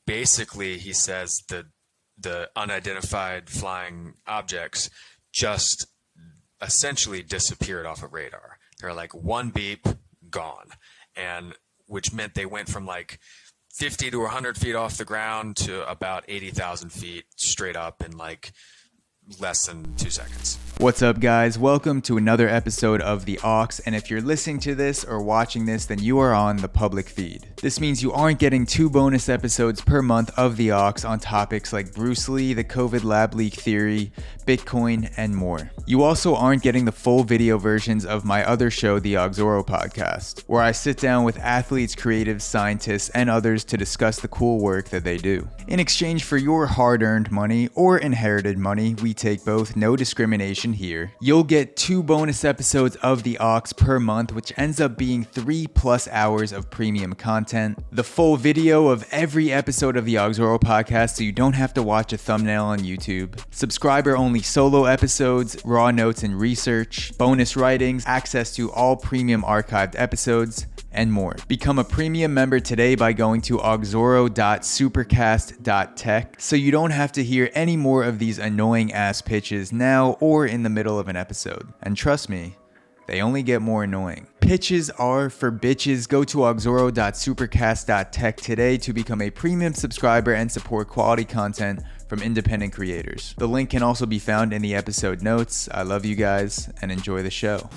basically, he says the unidentified flying objects just essentially disappeared off of radar. They're like one beep, gone. And which meant they went from like 50 to 100 feet off the ground to about 80,000 feet straight up in like less than 2 seconds. What's up, guys? Welcome to another episode of The Aux, and if you're listening to this or watching this, then you are on the public feed. This means you aren't getting 2 bonus episodes per month of The Aux on topics like Bruce Lee, the COVID lab leak theory, Bitcoin, and more. You also aren't getting the full video versions of my other show, the Auxoro Podcast, where I sit down with athletes, creatives, scientists, and others to discuss the cool work that they do. In exchange for your hard-earned money or inherited money, we take both, no discrimination here. You'll get 2 bonus episodes of The Aux per month, which ends up being 3+ hours of premium content. The full video of every episode of the Auxoro Podcast, so you don't have to watch a thumbnail on YouTube. Subscriber-only solo episodes, raw notes and research, bonus writings, access to all premium archived episodes, and more. Become a premium member today by going to auxoro.supercast.tech so you don't have to hear any more of these annoying ass pitches now or in the middle of an episode. And trust me, they only get more annoying. Pitches are for bitches. Go to auxoro.supercast.tech today to become a premium subscriber and support quality content from independent creators. The link can also be found in the episode notes. I love you guys and enjoy the show.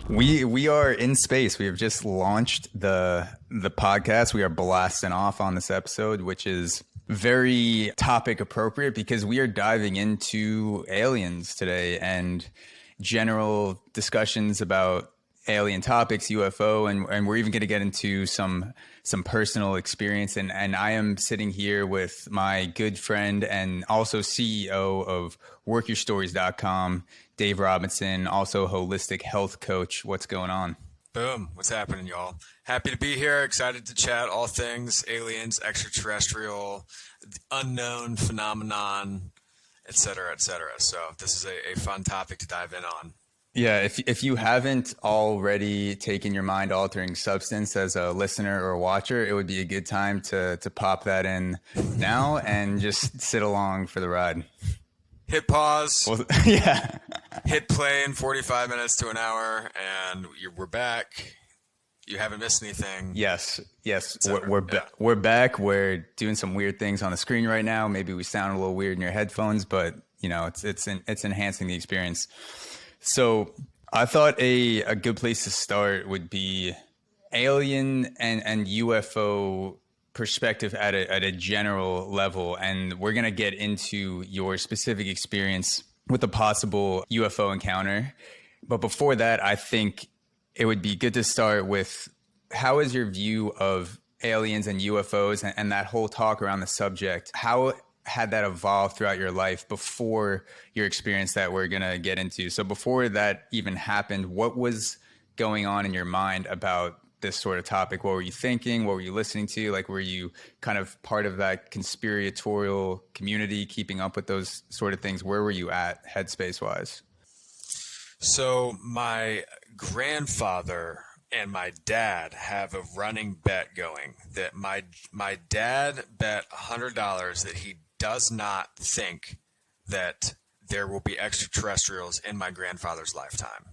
We are in space. We have just launched the podcast. We are blasting off on this episode, which is very topic appropriate because we are diving into aliens today and general discussions about alien topics, UFO, and we're even going to get into some personal experience. And I am sitting here with my good friend and also CEO of workyourstories.com, Dave Robinson, also holistic health coach. What's going on? Boom. What's happening, y'all? Happy to be here. Excited to chat all things aliens, extraterrestrial, unknown phenomenon, et cetera, et cetera. So this is a fun topic to dive in on. Yeah, if you haven't already taken your mind-altering substance as a listener or a watcher, it would be a good time to pop that in now and just sit along for the ride. Hit pause. Well, yeah. Hit play in 45 minutes to an hour, and we're back. You haven't missed anything. Yes. We're back. We're doing some weird things on the screen right now. Maybe we sound a little weird in your headphones, but you know, it's enhancing the experience. So I thought a good place to start would be alien and UFO perspective at a general level. And we're going to get into your specific experience with a possible UFO encounter. But before that, I think it would be good to start with how is your view of aliens and UFOs and that whole talk around the subject? How had that evolved throughout your life before your experience that we're going to get into? So before that even happened, what was going on in your mind about this sort of topic? What were you thinking? What were you listening to? Like, were you kind of part of that conspiratorial community, keeping up with those sort of things? Where were you at headspace wise? So my grandfather and my dad have a running bet going that my dad bet $100 that he does not think that there will be extraterrestrials in my grandfather's lifetime.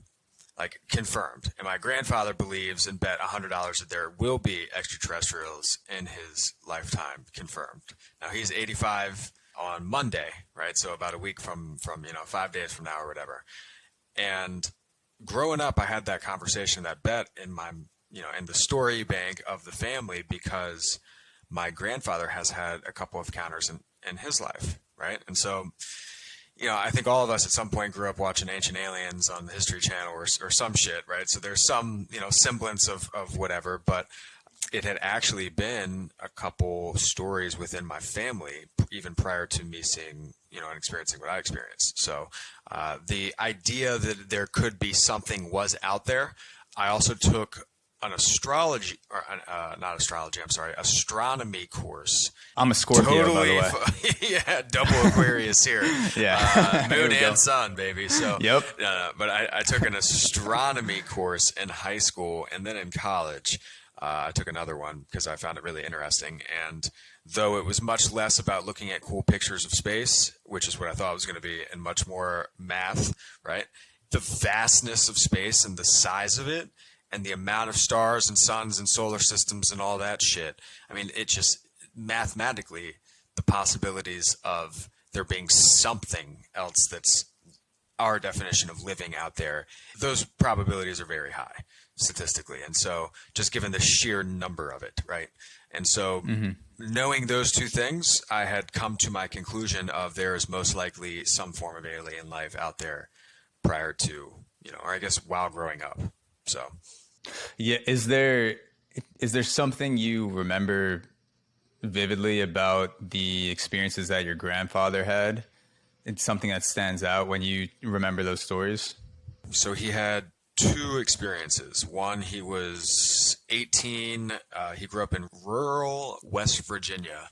Like, confirmed. And my grandfather believes and bet $100 that there will be extraterrestrials in his lifetime, confirmed. Now, he's 85 on Monday, right? So about a week from 5 days from now or whatever. And growing up, I had that conversation, that bet in my, in the story bank of the family, because my grandfather has had a couple of encounters in his life, right? And so, I think all of us at some point grew up watching Ancient Aliens on the History Channel or some shit, right? So there's some, semblance of whatever, but it had actually been a couple stories within my family, even prior to me seeing, and experiencing what I experienced. So the idea that there could be something was out there. I also took an astrology or not astrology. I'm sorry, astronomy course. I'm a Scorpio, by the way. Yeah, double Aquarius here. Yeah, moon and sun, baby. So, yep. But I took an astronomy course in high school, and then in college, I took another one because I found it really interesting. And though it was much less about looking at cool pictures of space, which is what I thought it was going to be, and much more math, right? The vastness of space and the size of it, and the amount of stars and suns and solar systems and all that shit. I mean, it just mathematically, the possibilities of there being something else that's our definition of living out there, those probabilities are very high statistically. And so just given the sheer number of it, right? And so knowing those two things, I had come to my conclusion of there is most likely some form of alien life out there prior to, or I guess while growing up. So, yeah. Is there something you remember vividly about the experiences that your grandfather had? It's something that stands out when you remember those stories? So he had two experiences. One, he was 18. He grew up in rural West Virginia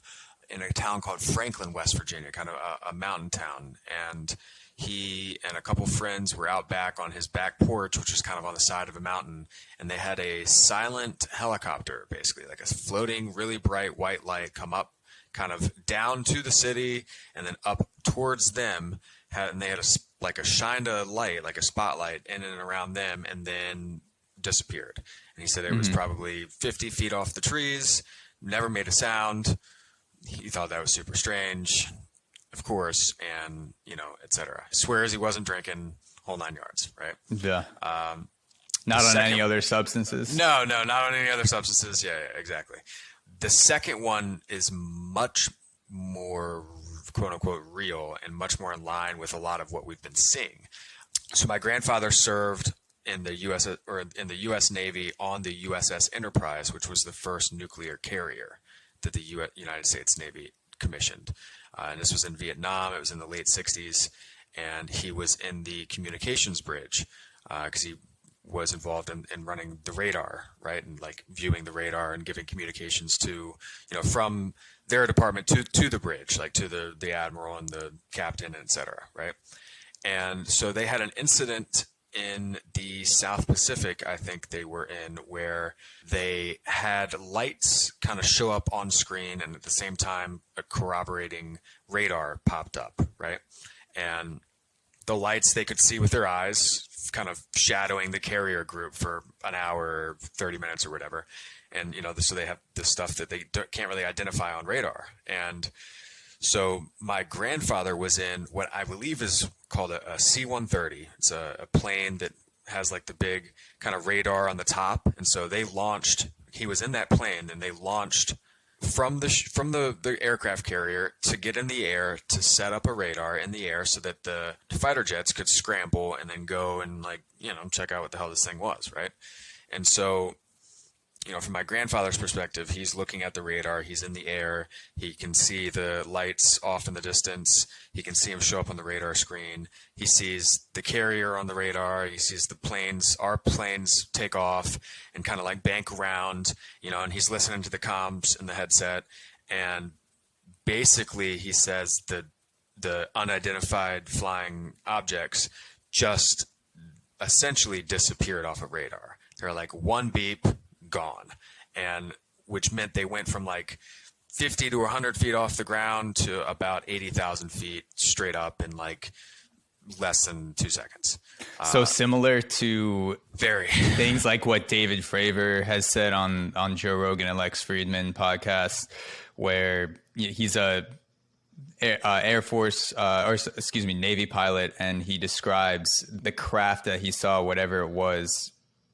in a town called Franklin, West Virginia, kind of a mountain town. And he and a couple friends were out back on his back porch, which was kind of on the side of a mountain. And they had a silent helicopter, basically, like a floating, really bright white light come up kind of down to the city and then up towards them. And they had a shined a light, like a spotlight in and around them, and then disappeared. And he said it was probably 50 feet off the trees, never made a sound. He thought that was super strange, of course, and, et cetera. Swears he wasn't drinking, whole 9 yards, right? Yeah. Not on any other substances? No, not on any other substances. Yeah, exactly. The second one is much more quote unquote real and much more in line with a lot of what we've been seeing. So my grandfather served in the U.S. Navy on the USS Enterprise, which was the first nuclear carrier that the United States Navy commissioned. And this was in Vietnam. It was in the late 60s. And he was in the communications bridge because he was involved in running the radar, right? And like viewing the radar and giving communications to, from their department to the bridge, like to the admiral and the captain, et cetera, right? And so they had an incident in the South Pacific, I think they were in, where they had lights kind of show up on screen, and at the same time, a corroborating radar popped up, right? And the lights they could see with their eyes, kind of shadowing the carrier group for an hour, 30 minutes or whatever. And, so they have this stuff that they can't really identify on radar. And so my grandfather was in what I believe is called a C-130. It's a plane that has like the big kind of radar on the top. And so he was in that plane, and they launched from the aircraft carrier to get in the air to set up a radar in the air so that the fighter jets could scramble and then go and check out what the hell this thing was, right? And so, from my grandfather's perspective, he's looking at the radar, he's in the air, he can see the lights off in the distance, he can see them show up on the radar screen, he sees the carrier on the radar, he sees our planes take off and kind of like bank around, and he's listening to the comms in the headset, and basically he says the unidentified flying objects just essentially disappeared off of radar. They're like one beep, gone. And which meant they went from like 50 to 100 feet off the ground to about 80,000 feet straight up in like less than 2 seconds. So similar to very things like what David Fravor has said on Joe Rogan and Lex Friedman podcast, where he's a Air Force Navy pilot, and he describes the craft that he saw, whatever it was,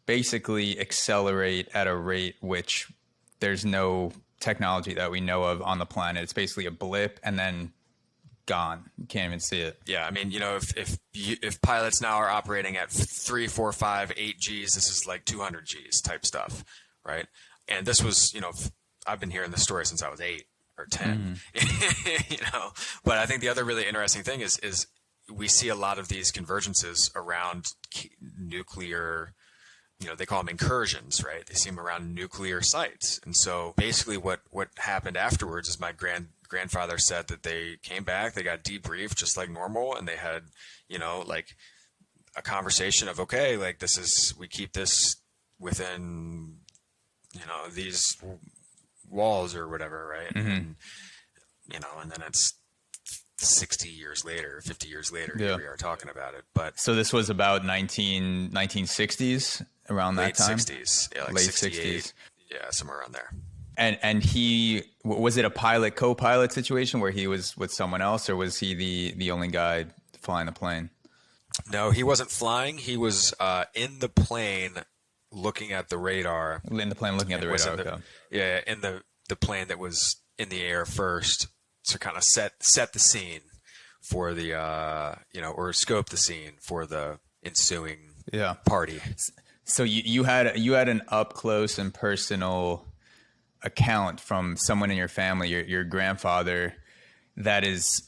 basically accelerate at a rate which there's no technology that we know of on the planet. It's basically a blip and then gone. You can't even see it. Yeah, I mean, if pilots now are operating at 3, 4, 5, 8 Gs, this is like 200 Gs type stuff, right? And this was, I've been hearing this story since I was 8 or 10, But I think the other really interesting thing is we see a lot of these convergences around nuclear they call them incursions, right? They see them around nuclear sites. And so basically what happened afterwards is my grandfather said that they came back, they got debriefed just like normal. And they had, like a conversation of, okay, like we keep this within, these walls or whatever. Right. Mm-hmm. And then it's 60 years later, 50 years later, here we are talking about it. But so this was about 1960s, around that time? Late 60s. Yeah, like late 60s. Yeah, somewhere around there. And he, was it a co-pilot situation where he was with someone else, or was he the only guy flying the plane? No, he wasn't flying. He was in the plane looking at the radar. In the plane looking at the radar, okay. Yeah, in the plane that was in the air first, to kind of set the scene for the, or scope the scene for the ensuing party. So you had an up close and personal account from someone in your family, your grandfather, that is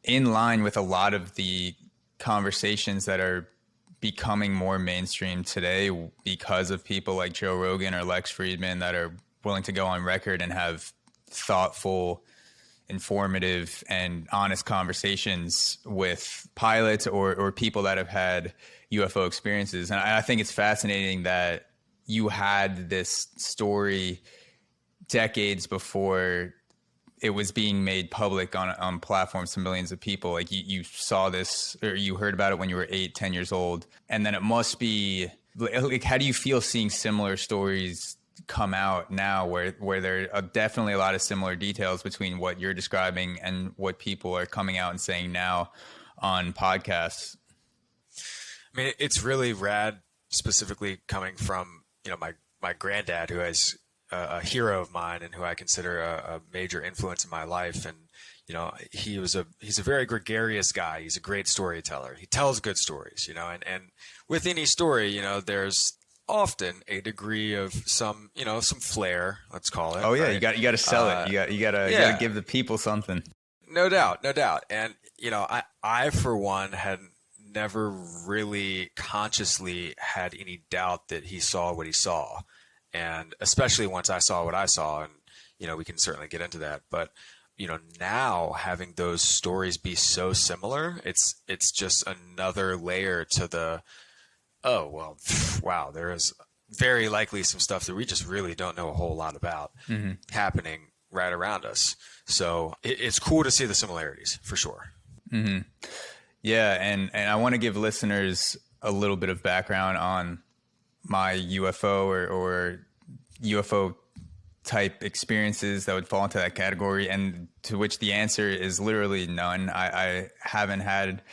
in line with a lot of the conversations that are becoming more mainstream today because of people like Joe Rogan or Lex Fridman that are willing to go on record and have thoughtful, informative, and honest conversations with pilots or people that have had UFO experiences. And I think it's fascinating that you had this story decades before it was being made public on platforms to millions of people. Like you saw this, or you heard about it when you were 8-10 years old. And then it must be like, how do you feel seeing similar stories come out now where there are definitely a lot of similar details between what you're describing and what people are coming out and saying now on podcasts? I mean, it's really rad, specifically coming from, my granddad, who is a hero of mine and who I consider a major influence in my life. And, he's a very gregarious guy. He's a great storyteller. He tells good stories, and with any story, there's often a degree of some flair, let's call it. Oh yeah. Right? You got to sell it. You got to give the people something. No doubt. And, I for one had never really consciously had any doubt that he saw what he saw. And especially once I saw what I saw, and, we can certainly get into that, but, now having those stories be so similar, it's just another layer to the, oh, well, wow, there is very likely some stuff that we just really don't know a whole lot about happening right around us. So it's cool to see the similarities for sure. Mm-hmm. Yeah. And I want to give listeners a little bit of background on my UFO or UFO type experiences that would fall into that category, and to which the answer is literally none. I haven't had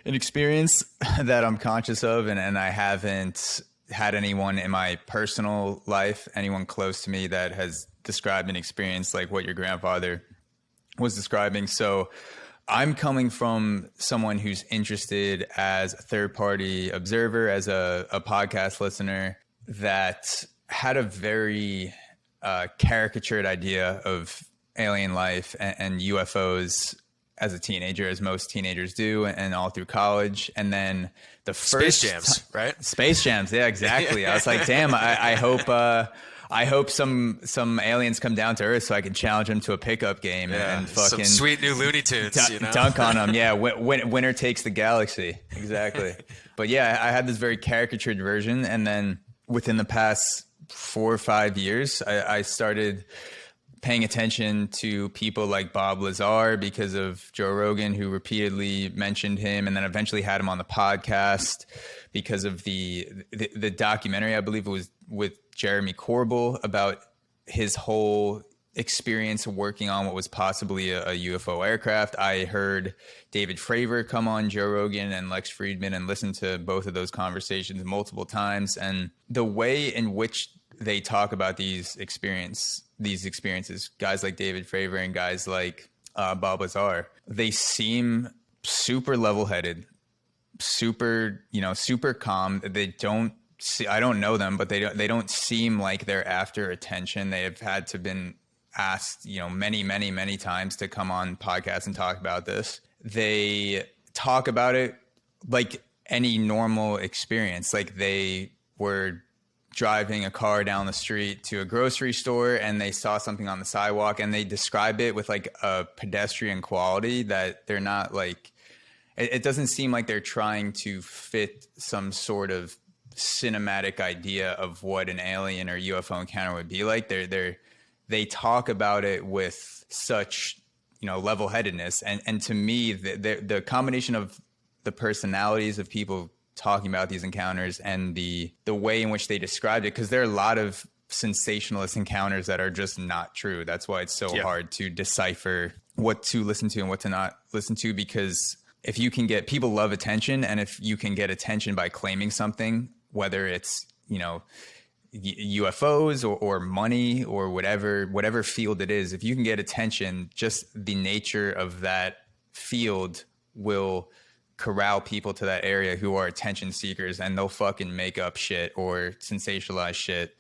an experience that I'm conscious of, and I haven't had anyone in my personal life, anyone close to me, that has described an experience like what your grandfather was describing. So I'm coming from someone who's interested as a third-party observer, as a podcast listener, that had a very caricatured idea of alien life and UFOs as a teenager, as most teenagers do, and all through college. And then the first Space Jams, right? Space Jams. Yeah, exactly. I was like, damn, I hope some aliens come down to Earth so I can challenge them to a pickup game and fucking some sweet new Looney Tunes, dunk on them. Yeah, winner takes the galaxy. Exactly. But yeah, I had this very caricatured version, and then within the past 4 or 5 years, I started paying attention to people like Bob Lazar because of Joe Rogan, who repeatedly mentioned him, and then eventually had him on the podcast because of the documentary, I believe it was with Jeremy Corbell, about his whole experience working on what was possibly a UFO aircraft. I heard David Fravor come on Joe Rogan and Lex Fridman and listen to both of those conversations multiple times. And the way in which they talk about these experiences, guys like David Fravor and guys like Bob Lazar, they seem super level-headed, super calm. They don't see, I don't know them, but they don't seem like they're after attention. They have had to been asked, many times to come on podcasts and talk about this. They talk about it like any normal experience. Like they were driving a car down the street to a grocery store and they saw something on the sidewalk and they describe it with like a pedestrian quality that they're not like, it doesn't seem like they're trying to fit some sort of cinematic idea of what an alien or UFO encounter would be like. They talk about it with such, you know, level-headedness. And to me, the combination of the personalities of people talking about these encounters and the way in which they described it, because there are a lot of sensationalist encounters that are just not true. That's why it's so hard to decipher what to listen to and what to not listen to, because if you can get, people love attention, and if you can get attention by claiming something, whether it's, you know, UFOs or money or whatever field it is, if you can get attention, just the nature of that field will corral people to that area who are attention seekers, and they'll fucking make up shit or sensationalize shit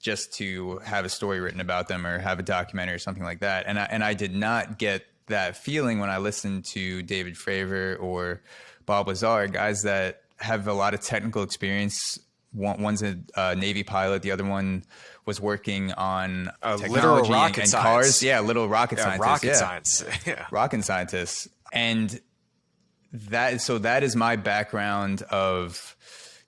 just to have a story written about them or have a documentary or something like that. And I did not get that feeling when I listened to David Fravor or Bob Lazar, guys that have a lot of technical experience. One's a Navy pilot. The other one was working on technology and cars. Yeah, little rocket scientists. Rocket scientists. And that is my background of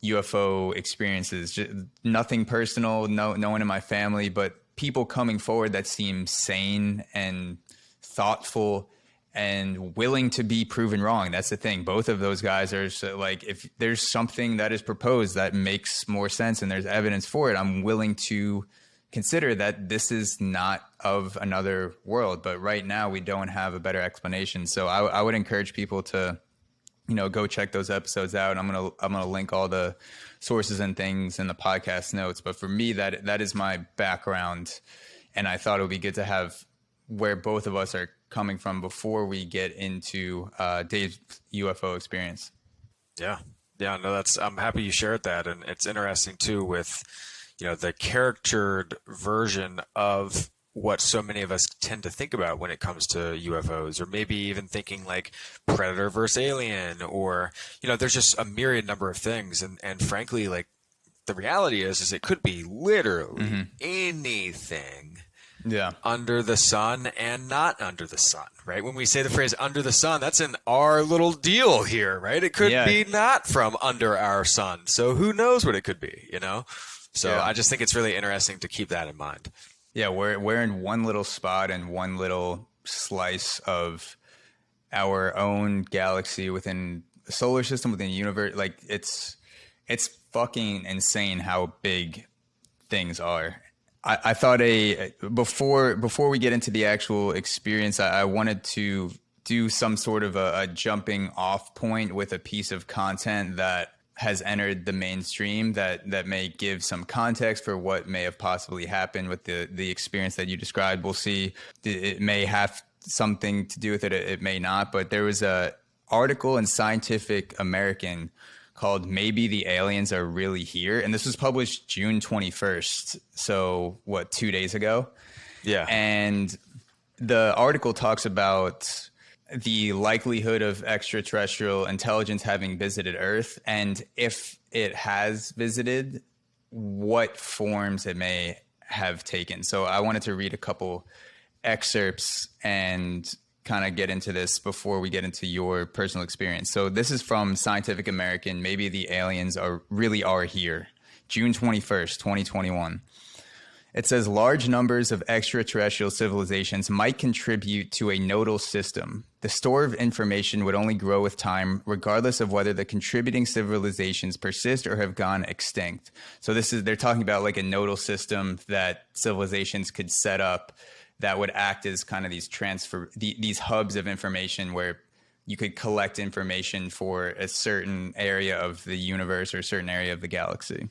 UFO experiences. Just nothing personal, no one in my family, but people coming forward that seem sane and thoughtful and willing to be proven wrong. That's the thing. Both of those guys are so, like, if there's something that is proposed that makes more sense and there's evidence for it, I'm willing to consider that this is not of another world. But right now we don't have a better explanation. So I would encourage people to, you know, go check those episodes out. I'm gonna link all the sources and things in the podcast notes. But for me, that is my background, and I thought it would be good to have where both of us are coming from before we get into Dave's UFO experience. Yeah, no, I'm happy you shared that, and it's interesting too with, you know, the caricatured version of what so many of us tend to think about when it comes to UFOs, or maybe even thinking like Predator versus Alien, or, you know, there's just a myriad number of things. And frankly, like, the reality is it could be literally anything under the sun and not under the sun, right? When we say the phrase under the sun, that's in our little deal here, right? It could be not from under our sun. So who knows what it could be, you know? So I just think it's really interesting to keep that in mind. Yeah, we're in one little spot and one little slice of our own galaxy within the solar system, within the universe. Like, it's fucking insane how big things are. I thought before we get into the actual experience, I wanted to do some sort of a jumping off point with a piece of content that has entered the mainstream that may give some context for what may have possibly happened with the experience that you described. We'll see. It may have something to do with it. It may not. But there was a article in Scientific American called "Maybe the Aliens Are Really Here," and this was published June 21st. So 2 days ago? Yeah. And the article talks about the likelihood of extraterrestrial intelligence having visited Earth, and if it has visited, what forms it may have taken. So I wanted to read a couple excerpts and kind of get into this before we get into your personal experience. So this is from Scientific American, "Maybe the Aliens Really Are Here," June 21st, 2021. It says large numbers of extraterrestrial civilizations might contribute to a nodal system. The store of information would only grow with time, regardless of whether the contributing civilizations persist or have gone extinct. So they're talking about like a nodal system that civilizations could set up that would act as kind of these hubs of information where you could collect information for a certain area of the universe or a certain area of the galaxy.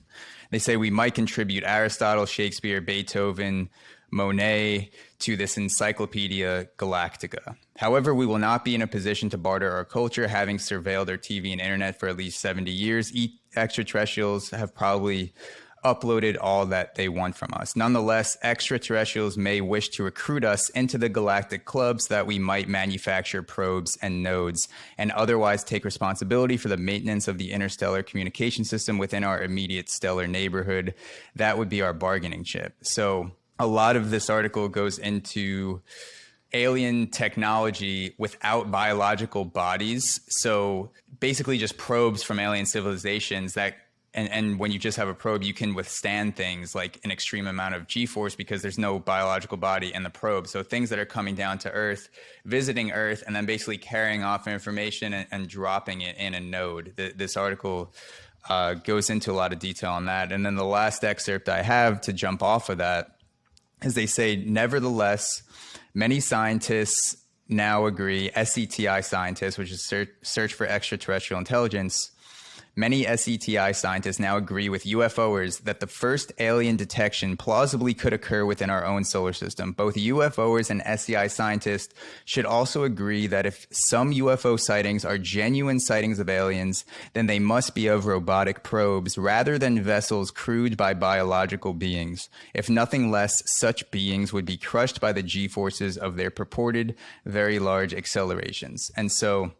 They say we might contribute Aristotle, Shakespeare, Beethoven, Monet to this Encyclopedia Galactica. However, we will not be in a position to barter our culture, having surveilled our TV and internet for at least 70 years. Extraterrestrials have probably uploaded all that they want from us. Nonetheless, extraterrestrials may wish to recruit us into the galactic club so that we might manufacture probes and nodes and otherwise take responsibility for the maintenance of the interstellar communication system within our immediate stellar neighborhood. That would be our bargaining chip. So a lot of this article goes into alien technology without biological bodies. So basically just probes from alien civilizations that and when you just have a probe, you can withstand things like an extreme amount of G-force because there's no biological body in the probe. So things that are coming down to Earth, visiting Earth, and then basically carrying off information and dropping it in a node. This article goes into a lot of detail on that. And then the last excerpt I have to jump off of that is they say, nevertheless, many scientists now agree, SETI scientists, which is search for extraterrestrial intelligence, many SETI scientists now agree with UFOers that the first alien detection plausibly could occur within our own solar system. Both UFOers and SETI scientists should also agree that if some UFO sightings are genuine sightings of aliens, then they must be of robotic probes rather than vessels crewed by biological beings. If nothing less, such beings would be crushed by the G-forces of their purported very large accelerations. And so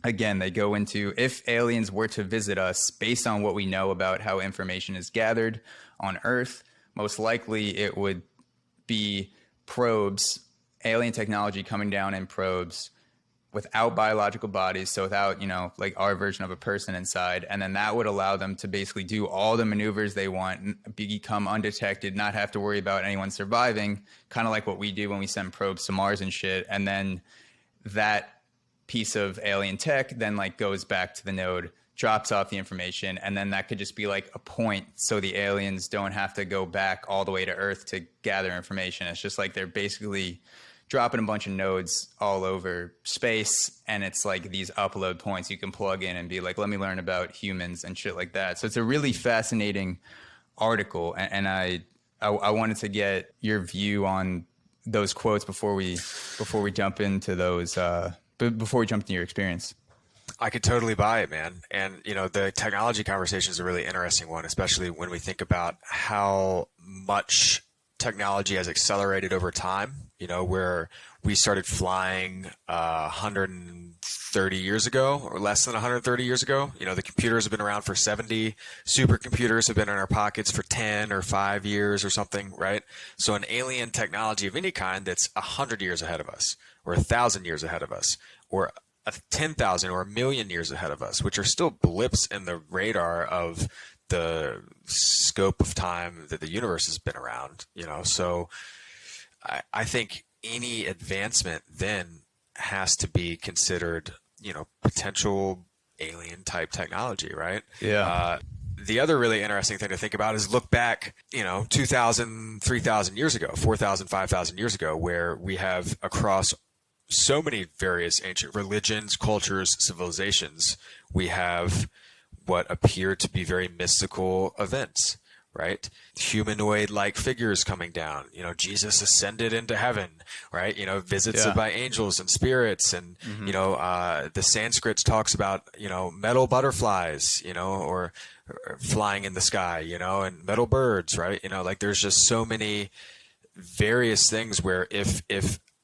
again, they go into if aliens were to visit us based on what we know about how information is gathered on Earth, most likely it would be probes, alien technology coming down in probes without biological bodies. So without, like our version of a person inside. And then that would allow them to basically do all the maneuvers they want, become undetected, not have to worry about anyone surviving, kind of like what we do when we send probes to Mars and shit. And then that piece of alien tech then like goes back to the node, drops off the information, and then that could just be like a point so the aliens don't have to go back all the way to Earth to gather information. It's just like they're basically dropping a bunch of nodes all over space, and it's like these upload points you can plug in and be like, let me learn about humans and shit like that. So it's a really fascinating article, and I wanted to get your view on those quotes before we jump into those before we jump into your experience. I could totally buy it, man. And, the technology conversation is a really interesting one, especially when we think about how much technology has accelerated over time, where we started flying 130 years ago or less than 130 years ago. The computers have been around for 70. Supercomputers have been in our pockets for 10 or 5 years or something, right? So an alien technology of any kind that's 100 years ahead of us, or 1,000 years ahead of us, or 10,000 or 1,000,000 years ahead of us, which are still blips in the radar of the scope of time that the universe has been around, So I think any advancement then has to be considered, potential alien type technology, right? Yeah. The other really interesting thing to think about is look back, 2,000, 3,000 years ago, 4,000, 5,000 years ago, where we have across so many various ancient religions, cultures, civilizations, we have what appear to be very mystical events, right? Humanoid-like figures coming down, Jesus ascended into heaven, right? Visits by angels and spirits. And, the Sanskrit talks about, metal butterflies, or flying in the sky, and metal birds, right? Like there's just so many various things where if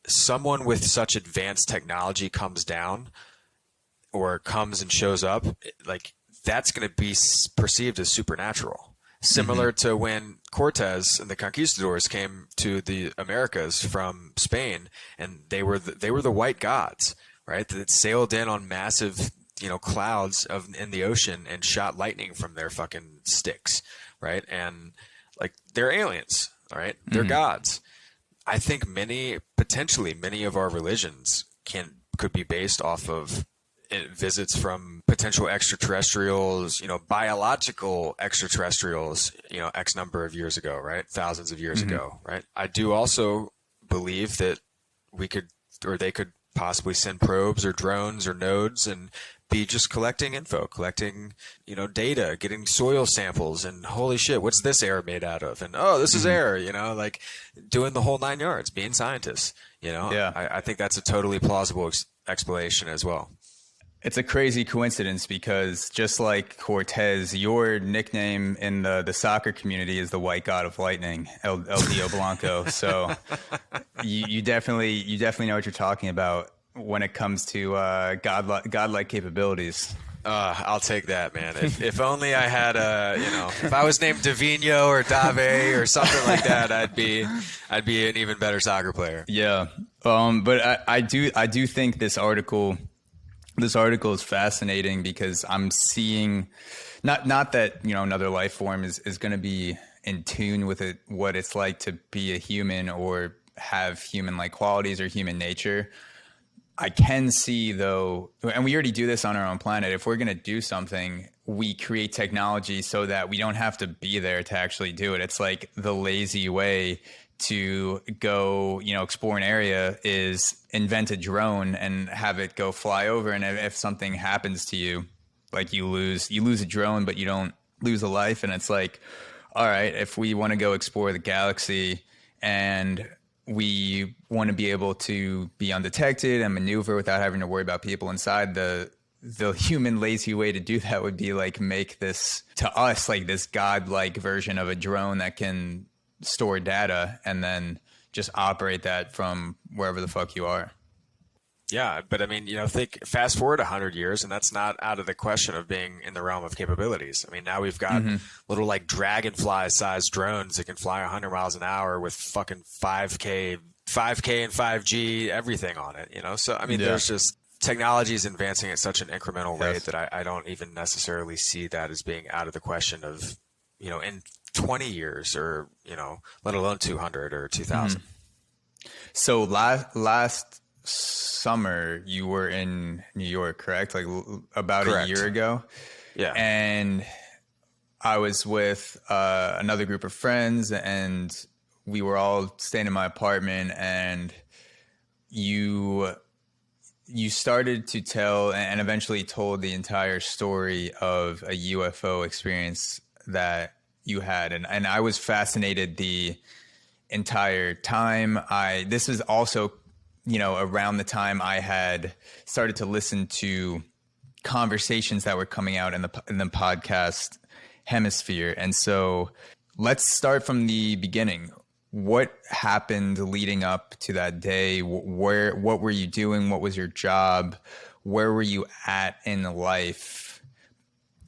someone with such advanced technology comes down or comes and shows up, like that's going to be perceived as supernatural. Similar to when Cortez and the conquistadors came to the Americas from Spain, and they were the white gods, right? That sailed in on massive, clouds in the ocean and shot lightning from their fucking sticks, right? And like they're aliens, all right? They're gods. I think potentially many of our religions could be based off of visits from potential extraterrestrials, biological extraterrestrials, X number of years ago, right? Thousands of years ago, right? I do also believe that they could possibly send probes or drones or nodes and be just collecting info, collecting, data, getting soil samples, and holy shit, what's this air made out of? And this is air, like doing the whole 9 yards, being scientists, Yeah. I think that's a totally plausible explanation as well. It's a crazy coincidence because just like Cortez, your nickname in the soccer community is the White God of Lightning, El Dio Blanco. So you definitely know what you're talking about when it comes to godlike capabilities. I'll take that, man. If only I had if I was named Davino or Dave or something like that, I'd be an even better soccer player. Yeah. But I do think this article is fascinating because I'm seeing not that, another life form is going to be in tune with what it's like to be a human or have human-like qualities or human nature. I can see, though, and we already do this on our own planet, if we're going to do something, we create technology so that we don't have to be there to actually do it. It's like the lazy way to go, explore an area is invent a drone and have it go fly over. And if something happens to you, like you lose a drone, but you don't lose a life. And it's like, all right, if we want to go explore the galaxy and we want to be able to be undetected and maneuver without having to worry about people inside, the human lazy way to do that would be like make this, to us, like this godlike version of a drone that can store data and then just operate that from wherever the fuck you are. Yeah, but I mean, think fast forward 100 years, and that's not out of the question of being in the realm of capabilities. I mean, now we've got little like dragonfly-sized drones that can fly 100 miles an hour with fucking 5K and 5G, everything on it. So I mean, there's just technology is advancing at such an incremental rate that I don't even necessarily see that as being out of the question of, in 20 years or let alone 200 or 2000. So last summer you were in New York, correct? Like about Correct. A year ago. Yeah. And I was with another group of friends and we were all staying in my apartment, and you started to tell and eventually told the entire story of a UFO experience that you had. And I was fascinated the entire time. This was also, around the time I had started to listen to conversations that were coming out in the podcast hemisphere. And so let's start from the beginning. What happened leading up to that day? What were you doing? What was your job? Where were you at in life?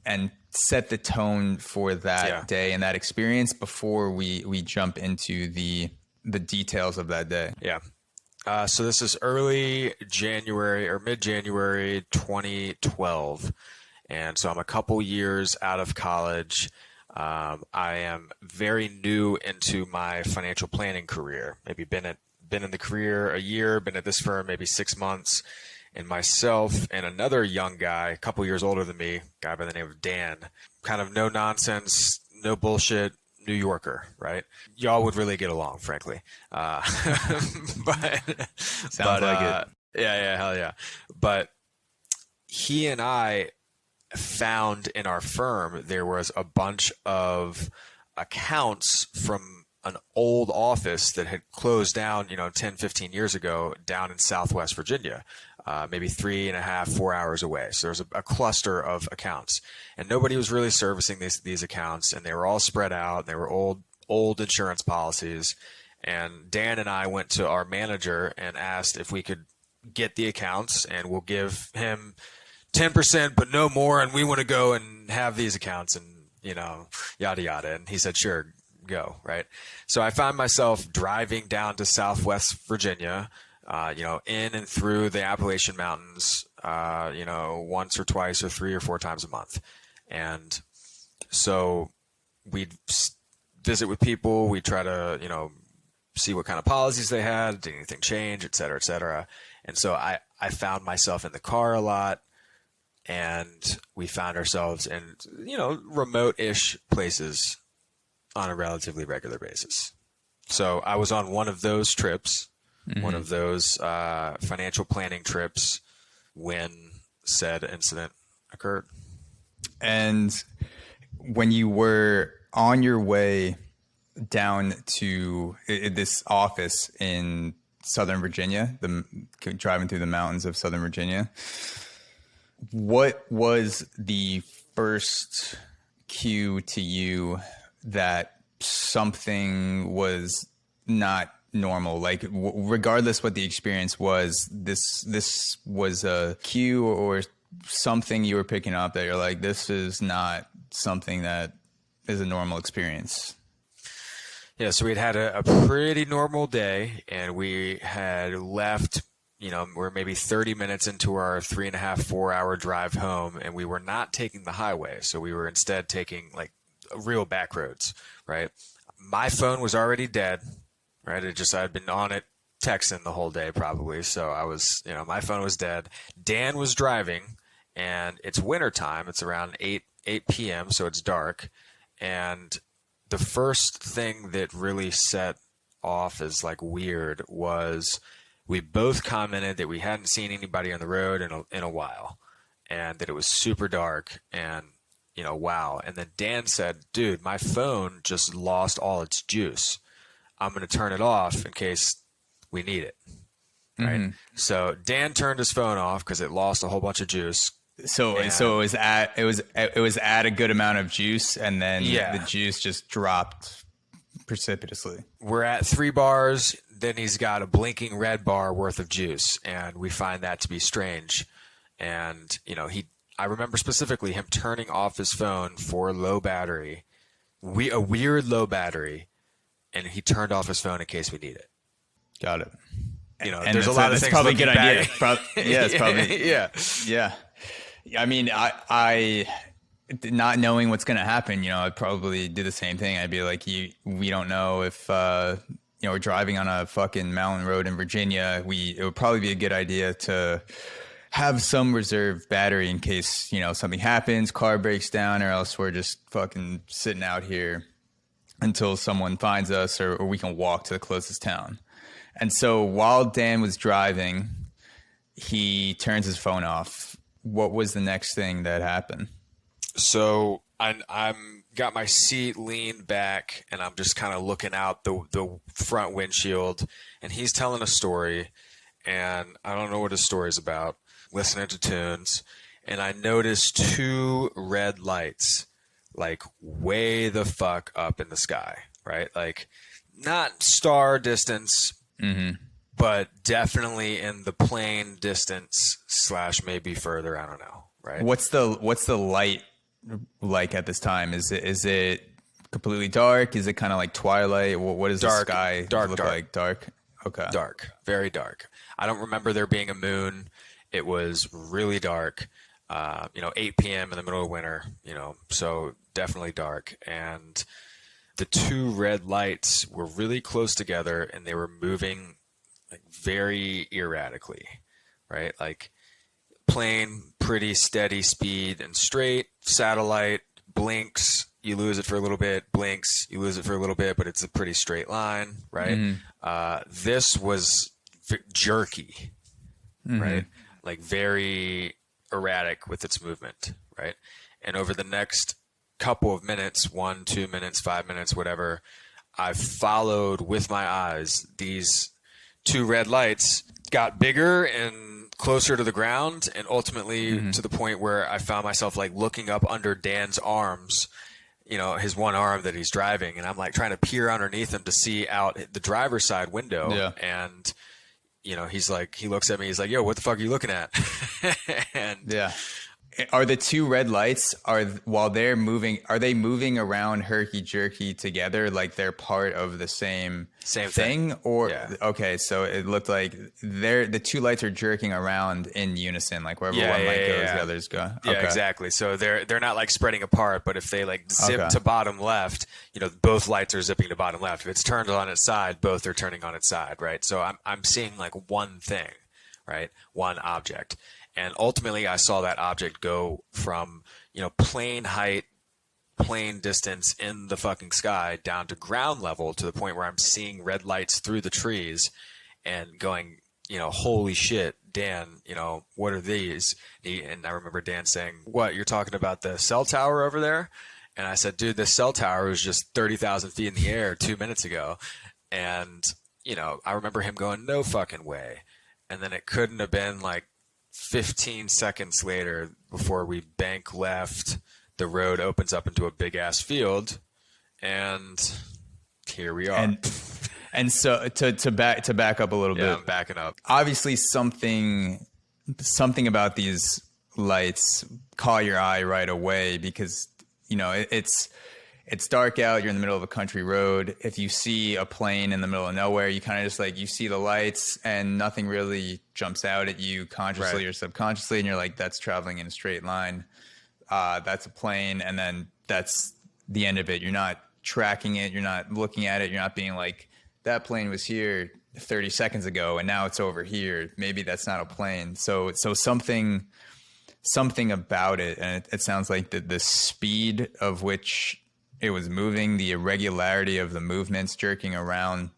And set the tone for that day and that experience before we jump into the details of that day. Yeah. So this is early January or mid-January 2012. And so I'm a couple years out of college. I am very new into my financial planning career. Maybe been in the career a year, been at this firm maybe 6 months. And myself and another young guy, a couple years older than me, guy by the name of Dan, kind of no nonsense, no bullshit New Yorker, right? Y'all would really get along, frankly. Sounds like it. Yeah, hell yeah. But he and I found in our firm there was a bunch of accounts from an old office that had closed down, 10, 15 years ago down in Southwest Virginia, maybe 3.5, 4 hours away. So there's a cluster of accounts, and nobody was really servicing these accounts, and they were all spread out. They were old insurance policies. And Dan and I went to our manager and asked if we could get the accounts, and we'll give him 10%, but no more. And we want to go and have these accounts and, yada, yada. And he said, sure, go. Right. So I found myself driving down to Southwest Virginia, in and through the Appalachian Mountains, once or twice or 3 or 4 times a month. And so we'd visit with people. We'd try to, see what kind of policies they had, did anything change, et cetera, et cetera. And so I found myself in the car a lot, and we found ourselves in, remote-ish places on a relatively regular basis. So I was on one of those trips, one of those financial planning trips, when said incident occurred. And when you were on your way down to this office in Southern Virginia, driving through the mountains of Southern Virginia, what was the first cue to you that something was not normal? Like, regardless what the experience was, this was a cue or something you were picking up that you're like, this is not something that is a normal experience. Yeah, so we'd had a pretty normal day, and we had left, we're maybe 30 minutes into our 3.5, 4-hour drive home, and we were not taking the highway. So we were instead taking like real back roads, right? My phone was already dead, right? I'd been on it texting the whole day probably. So I was, my phone was dead. Dan was driving, and it's wintertime. It's around 8 p.m., so it's dark. And the first thing that really set off as like weird was we both commented that we hadn't seen anybody on the road in a while, and that it was super dark, and wow. And then Dan said, dude, my phone just lost all its juice. I'm going to turn it off in case we need it. Right. Mm-hmm. So Dan turned his phone off because it lost a whole bunch of juice. So it was at a good amount of juice, and then the juice just dropped precipitously. We're at 3 bars. Then he's got a blinking red bar worth of juice, and we find that to be strange. And I remember specifically him turning off his phone for low battery, a weird low battery, and he turned off his phone in case we need it. Got it. And there's a lot of things. Probably a good idea. It's probably yeah. I mean, I not knowing what's going to happen, I'd probably do the same thing. I'd be like, we don't know if, we're driving on a fucking mountain road in Virginia. It would probably be a good idea to have some reserve battery in case, something happens, car breaks down, or else we're just fucking sitting out here until someone finds us or we can walk to the closest town. And so while Dan was driving, he turns his phone off. What was the next thing that happened? So I'm got my seat leaned back, and I'm just kind of looking out the front windshield, and he's telling a story, and I don't know what his story's about, listening to tunes, and I noticed 2 red lights, like way the fuck up in the sky, right? Like not star distance, but definitely in the plane distance / maybe further. I don't know. Right. What's the light like at this time? Is it completely dark? Is it kind of like twilight? What does the sky look like? Dark. Okay. Dark. Very dark. I don't remember there being a moon. It was really dark. 8 p.m. in the middle of winter. So definitely dark. And the 2 red lights were really close together, and they were moving like very erratically, right? Like plane, pretty steady speed and straight. Satellite blinks, you lose it for a little bit. Blinks, you lose it for a little bit, but it's a pretty straight line, right? Mm-hmm. This was jerky, right? Like very erratic with its movement, right? And over the next couple of minutes, 1, 2 minutes, 5 minutes, whatever, I followed with my eyes. These 2 red lights got bigger and closer to the ground, and ultimately to the point where I found myself like looking up under Dan's arms, his one arm that he's driving, and I'm like trying to peer underneath him to see out the driver's side window. Yeah. And he's like, he looks at me, he's like, yo, what the fuck are you looking at? And yeah. Are the 2 red lights, while they're moving, are they moving around herky jerky together, like they're part of the same thing? Or okay, so it looked like the 2 lights are jerking around in unison, like wherever one light goes, the others go. Yeah, exactly. So they're not like spreading apart, but if they like zip to bottom left, both lights are zipping to bottom left. If it's turned on its side, both are turning on its side, right? So I'm seeing like one thing, right? One object. And ultimately, I saw that object go from, plane height, plane distance in the fucking sky down to ground level, to the point where I'm seeing red lights through the trees and going, holy shit, Dan, what are these? And I remember Dan saying, what, you're talking about the cell tower over there? And I said, dude, this cell tower was just 30,000 feet in the air 2 minutes ago. And, I remember him going, no fucking way. And then it couldn't have been like 15 seconds later, before we bank left, the road opens up into a big ass field, and here we are. And so to back up a little bit. I'm backing up. Obviously, something about these lights caught your eye right away because, you know, it's dark out. You're in the middle of a country road. If you see a plane in the middle of nowhere, you kind of just like, you see the lights and nothing really jumps out at you consciously or subconsciously. And you're like, that's traveling in a straight line. That's a plane. And then that's the end of it. You're not tracking it. You're not looking at it. You're not being like, that plane was here 30 seconds ago and now it's over here. Maybe that's not a plane. So something about it. And it sounds like the speed of which it was moving, the irregularity of the movements, jerking around,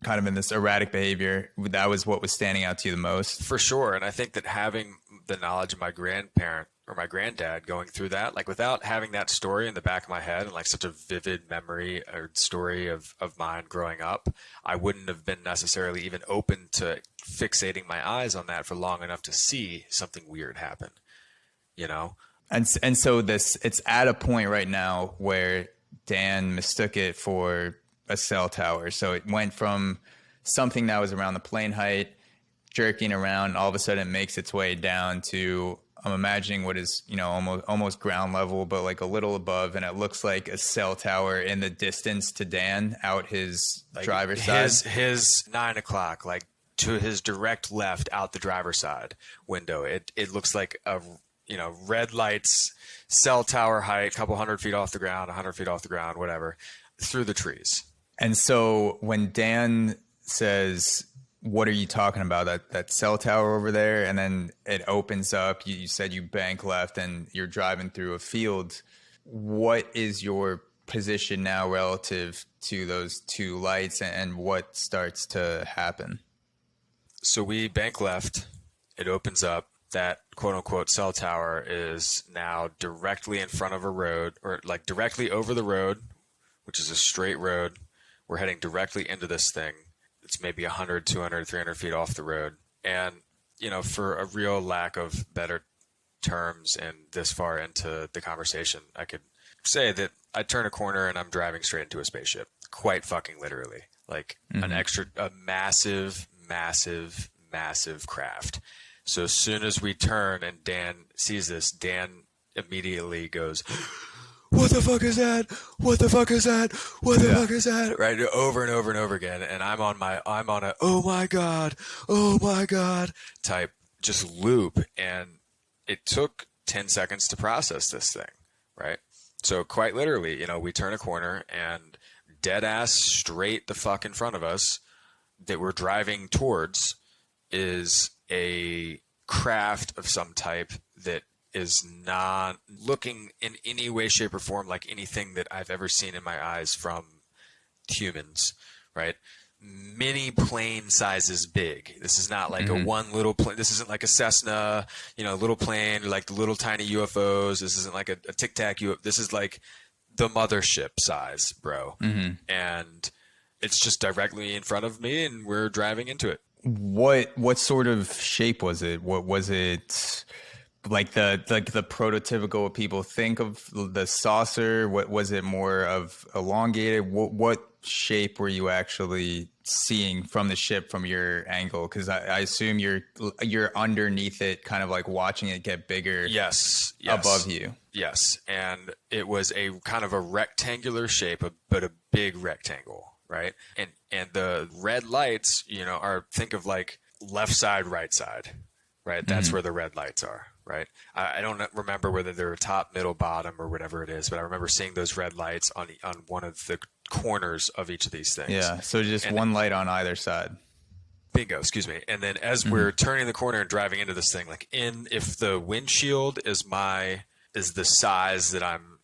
kind of in this erratic behavior, that was what was standing out to you the most. For sure. And I think that having the knowledge of my grandparent or my granddad going through that, like without having that story in the back of my head and like such a vivid memory or story of mine growing up, I wouldn't have been necessarily even open to fixating my eyes on that for long enough to see something weird happen, you know? And so it's at a point right now where Dan mistook it for a cell tower. So it went from something that was around the plane height, jerking around, all of a sudden it makes its way down to, I'm imagining what is, you know, almost ground level, but like a little above, and it looks like a cell tower in the distance to Dan out his like driver's side. His 9 o'clock, like to his direct left out the driver's side window. It looks like a, you know, red lights, cell tower height, a couple 100 feet off the ground, 100 feet off the ground, whatever, through the trees. And so when Dan says, what are you talking about? That cell tower over there? And then it opens up. You said you bank left and you're driving through a field. What is your position now relative to those two lights and what starts to happen? So we bank left. It opens up. That quote unquote cell tower is now directly in front of a road, or like directly over the road, which is a straight road. We're heading directly into this thing. It's maybe 100, 200, 300 feet off the road. And, you know, for a real lack of better terms and this far into the conversation, I could say that I turn a corner and I'm driving straight into a spaceship. Quite fucking literally. Like a massive, massive, massive craft. So as soon as we turn and Dan sees this, Dan immediately goes, what the fuck is that? What the fuck is that? What the fuck is that? Right, over and over and over again. And I'm on a oh my god type just loop. And it took 10 seconds to process this thing, right? So quite literally, you know, we turn a corner and dead ass straight the fuck in front of us that we're driving towards is a craft of some type that is not looking in any way, shape, or form like anything that I've ever seen in my eyes from humans, right? Many plane sizes big. This is not like a one little plane. This isn't like a Cessna, you know, little plane, like the little tiny UFOs. This isn't like a Tic Tac UFO. This is like the mothership size, bro. And it's just directly in front of me and we're driving into it. What sort of shape was it? What was it? Like the prototypical what people think of the saucer? What was it, more of elongated? What shape were you actually seeing from the ship from your angle? Because I assume you're underneath it, kind of like watching it get bigger. Yes. Above you. Yes, and it was a kind of a rectangular shape, but a big rectangle. Right. And the red lights, you know, think of like left side, right side, right? That's where the red lights are. Right. I don't remember whether they're top, middle, bottom or whatever it is, but I remember seeing those red lights on one of the corners of each of these things. Yeah. So just one light on either side. Bingo. Excuse me. And then as we're turning the corner and driving into this thing, like if the windshield is the size that I'm,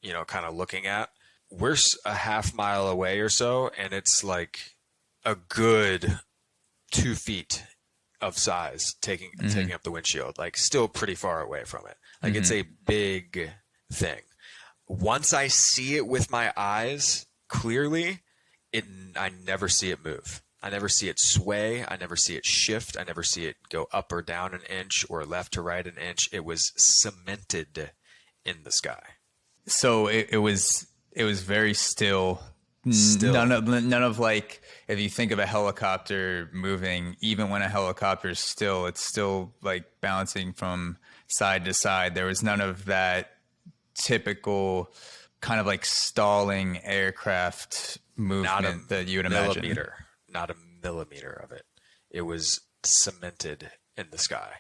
you know, kind of looking at, we're a half mile away or so, and it's like a good 2 feet of size taking up the windshield, like still pretty far away from it. Like it's a big thing. Once I see it with my eyes clearly, I never see it move. I never see it sway. I never see it shift. I never see it go up or down an inch or left to right an inch. It was cemented in the sky. So it was very still. Still. None of like, if you think of a helicopter moving, even when a helicopter is still, it's still like bouncing from side to side. There was none of that typical kind of like stalling aircraft movement that you would imagine. Not a millimeter of it. It was cemented in the sky,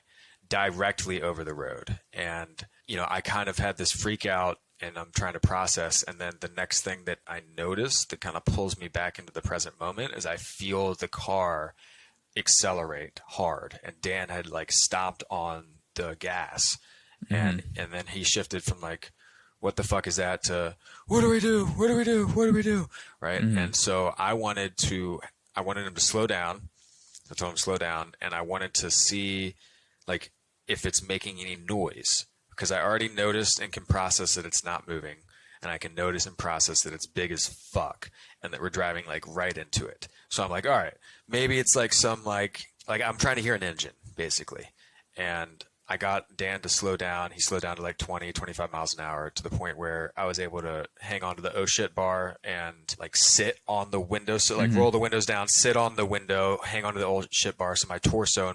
directly over the road. And, you know, I kind of had this freak out, and I'm trying to process. And then the next thing that I noticed that kind of pulls me back into the present moment is I feel the car accelerate hard. And Dan had like stopped on the gas. And then he shifted from like, what the fuck is that, to what do we do? What do we do? What do we do? Right. And so I wanted him to slow down. I told him to slow down, and I wanted to see like if it's making any noise, because I already noticed and can process that it's not moving, and I can notice and process that it's big as fuck and that we're driving like right into it. So I'm like, all right, maybe it's like some like I'm trying to hear an engine basically. And I got Dan to slow down. He slowed down to like 20, 25 miles an hour, to the point where I was able to hang on to the oh shit bar and like sit on the window. So like roll the windows down, sit on the window, hang on to the oh shit bar. So my torso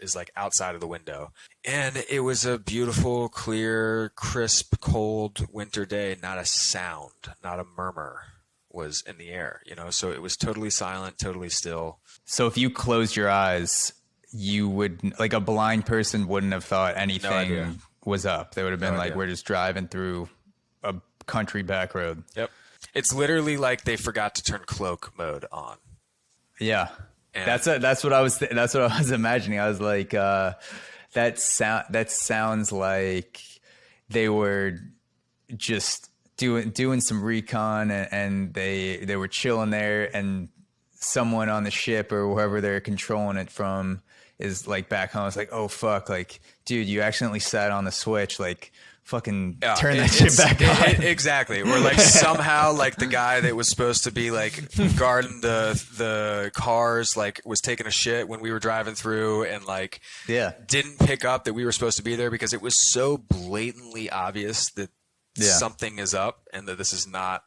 is like outside of the window. And it was a beautiful, clear, crisp, cold winter day. Not a sound, not a murmur was in the air, you know? So it was totally silent, totally still. So if you closed your eyes, you would, like a blind person wouldn't have thought anything was up. They would have been like, we're just driving through a country back road. Yep. It's literally like they forgot to turn cloak mode on. Yeah. And that's what I was imagining. I was like, that sounds like they were just doing some recon, and they were chilling there, and someone on the ship or whoever they're controlling it from is like back home. It's like, oh fuck, like dude, you accidentally sat on the switch, like fucking turn that shit back on. Exactly. Or like somehow like the guy that was supposed to be like guarding the cars like was taking a shit when we were driving through, and like didn't pick up that we were supposed to be there, because it was so blatantly obvious that something is up, and that this is not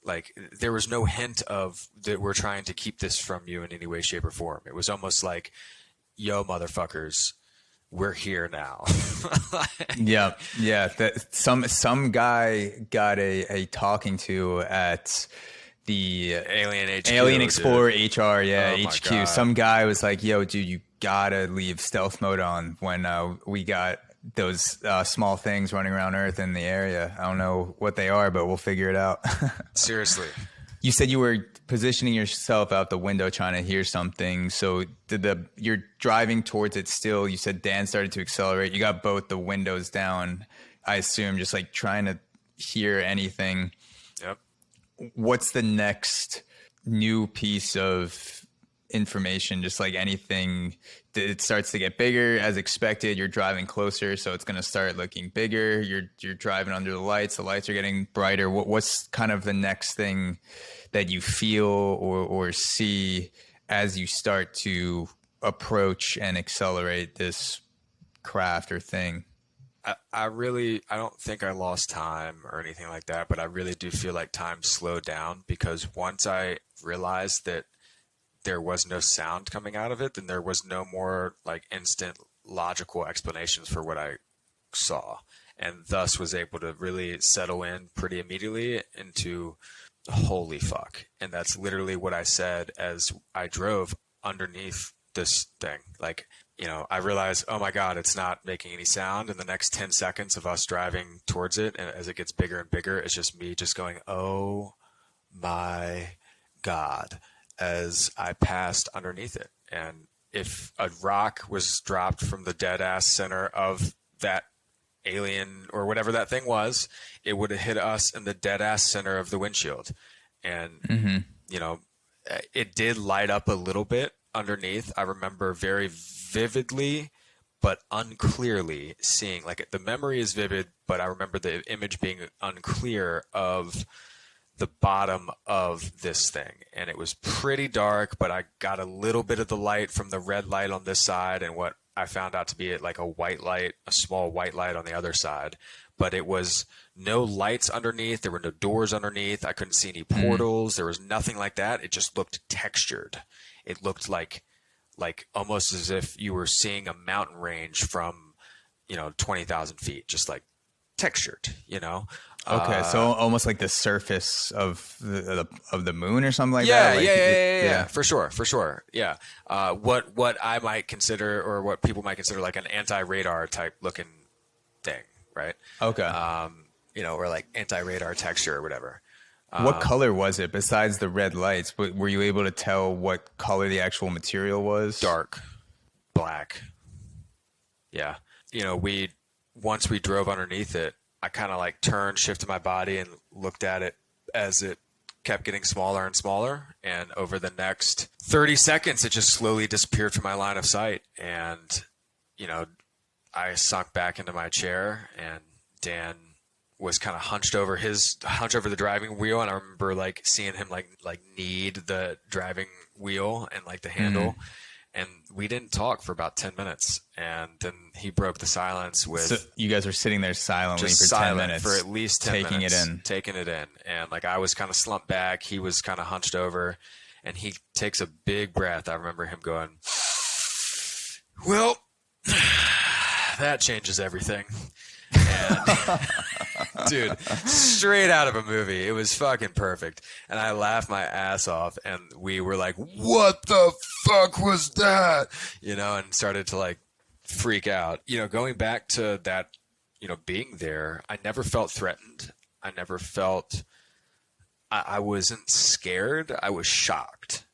like, there was no hint of that we're trying to keep this from you in any way, shape, or form. It was almost like, yo, motherfuckers, we're here now. Yeah. That some guy got a talking to at the Alien Explorer HR, HQ. Some guy was like, yo, dude, you gotta leave stealth mode on when we got those small things running around Earth in the area. I don't know what they are, but we'll figure it out. Seriously. You said you were positioning yourself out the window trying to hear something. So you're driving towards it still. You said Dan started to accelerate. You got both the windows down, I assume, just like trying to hear anything. Yep. What's the next new piece of information? Just like anything, it starts to get bigger as expected. You're driving closer, so it's going to start looking bigger. You're driving under the lights are getting brighter. What's kind of the next thing that you feel or see as you start to approach and accelerate this craft or thing? I don't think I lost time or anything like that, but I really do feel like time slowed down, because once I realized that there was no sound coming out of it, then there was no more like instant logical explanations for what I saw, and thus was able to really settle in pretty immediately into holy fuck. And that's literally what I said as I drove underneath this thing. Like, you know, I realized, oh my God, it's not making any sound. In the next 10 seconds of us driving towards it, and as it gets bigger and bigger, it's just me just going, oh my God, as I passed underneath it. And if a rock was dropped from the dead ass center of that alien or whatever that thing was, it would have hit us in the dead ass center of the windshield. And, you know, it did light up a little bit underneath. I remember very vividly, but unclearly seeing, like, the memory is vivid, but I remember the image being unclear of the bottom of this thing, and it was pretty dark, but I got a little bit of the light from the red light on this side and what I found out to be like a white light, a small white light on the other side. But it was no lights underneath. There were no doors underneath. I couldn't see any portals. There was nothing like that. It just looked textured. It looked like almost as if you were seeing a mountain range from, 20,000 feet, just like textured, Okay, so almost like the surface of the moon or something like that. Like, yeah, for sure. Yeah. What I might consider, or what people might consider, like an anti-radar type looking thing, right? Okay. Or like anti-radar texture or whatever. What color was it besides the red lights? Were you able to tell what color the actual material was? Dark, black. Yeah. Once we drove underneath it, I kind of like turned, shifted my body, and looked at it as it kept getting smaller and smaller. And over the next 30 seconds, it just slowly disappeared from my line of sight. And, I sunk back into my chair, and Dan was kind of hunched over the driving wheel. And I remember like seeing him like knead the driving wheel and like the handle. And we didn't talk for about 10 minutes. And then he broke the silence with... So you guys were sitting there silently for 10 minutes. For at least 10 minutes. Taking it in. And like I was kind of slumped back. He was kind of hunched over. And he takes a big breath. I remember him going, well, that changes everything. And dude, straight out of a movie. It was fucking perfect. And I laughed my ass off, and we were like, what the fuck was that? And started to like freak out. Going back to that, being there, I never felt threatened. I never felt, I wasn't scared. I was shocked.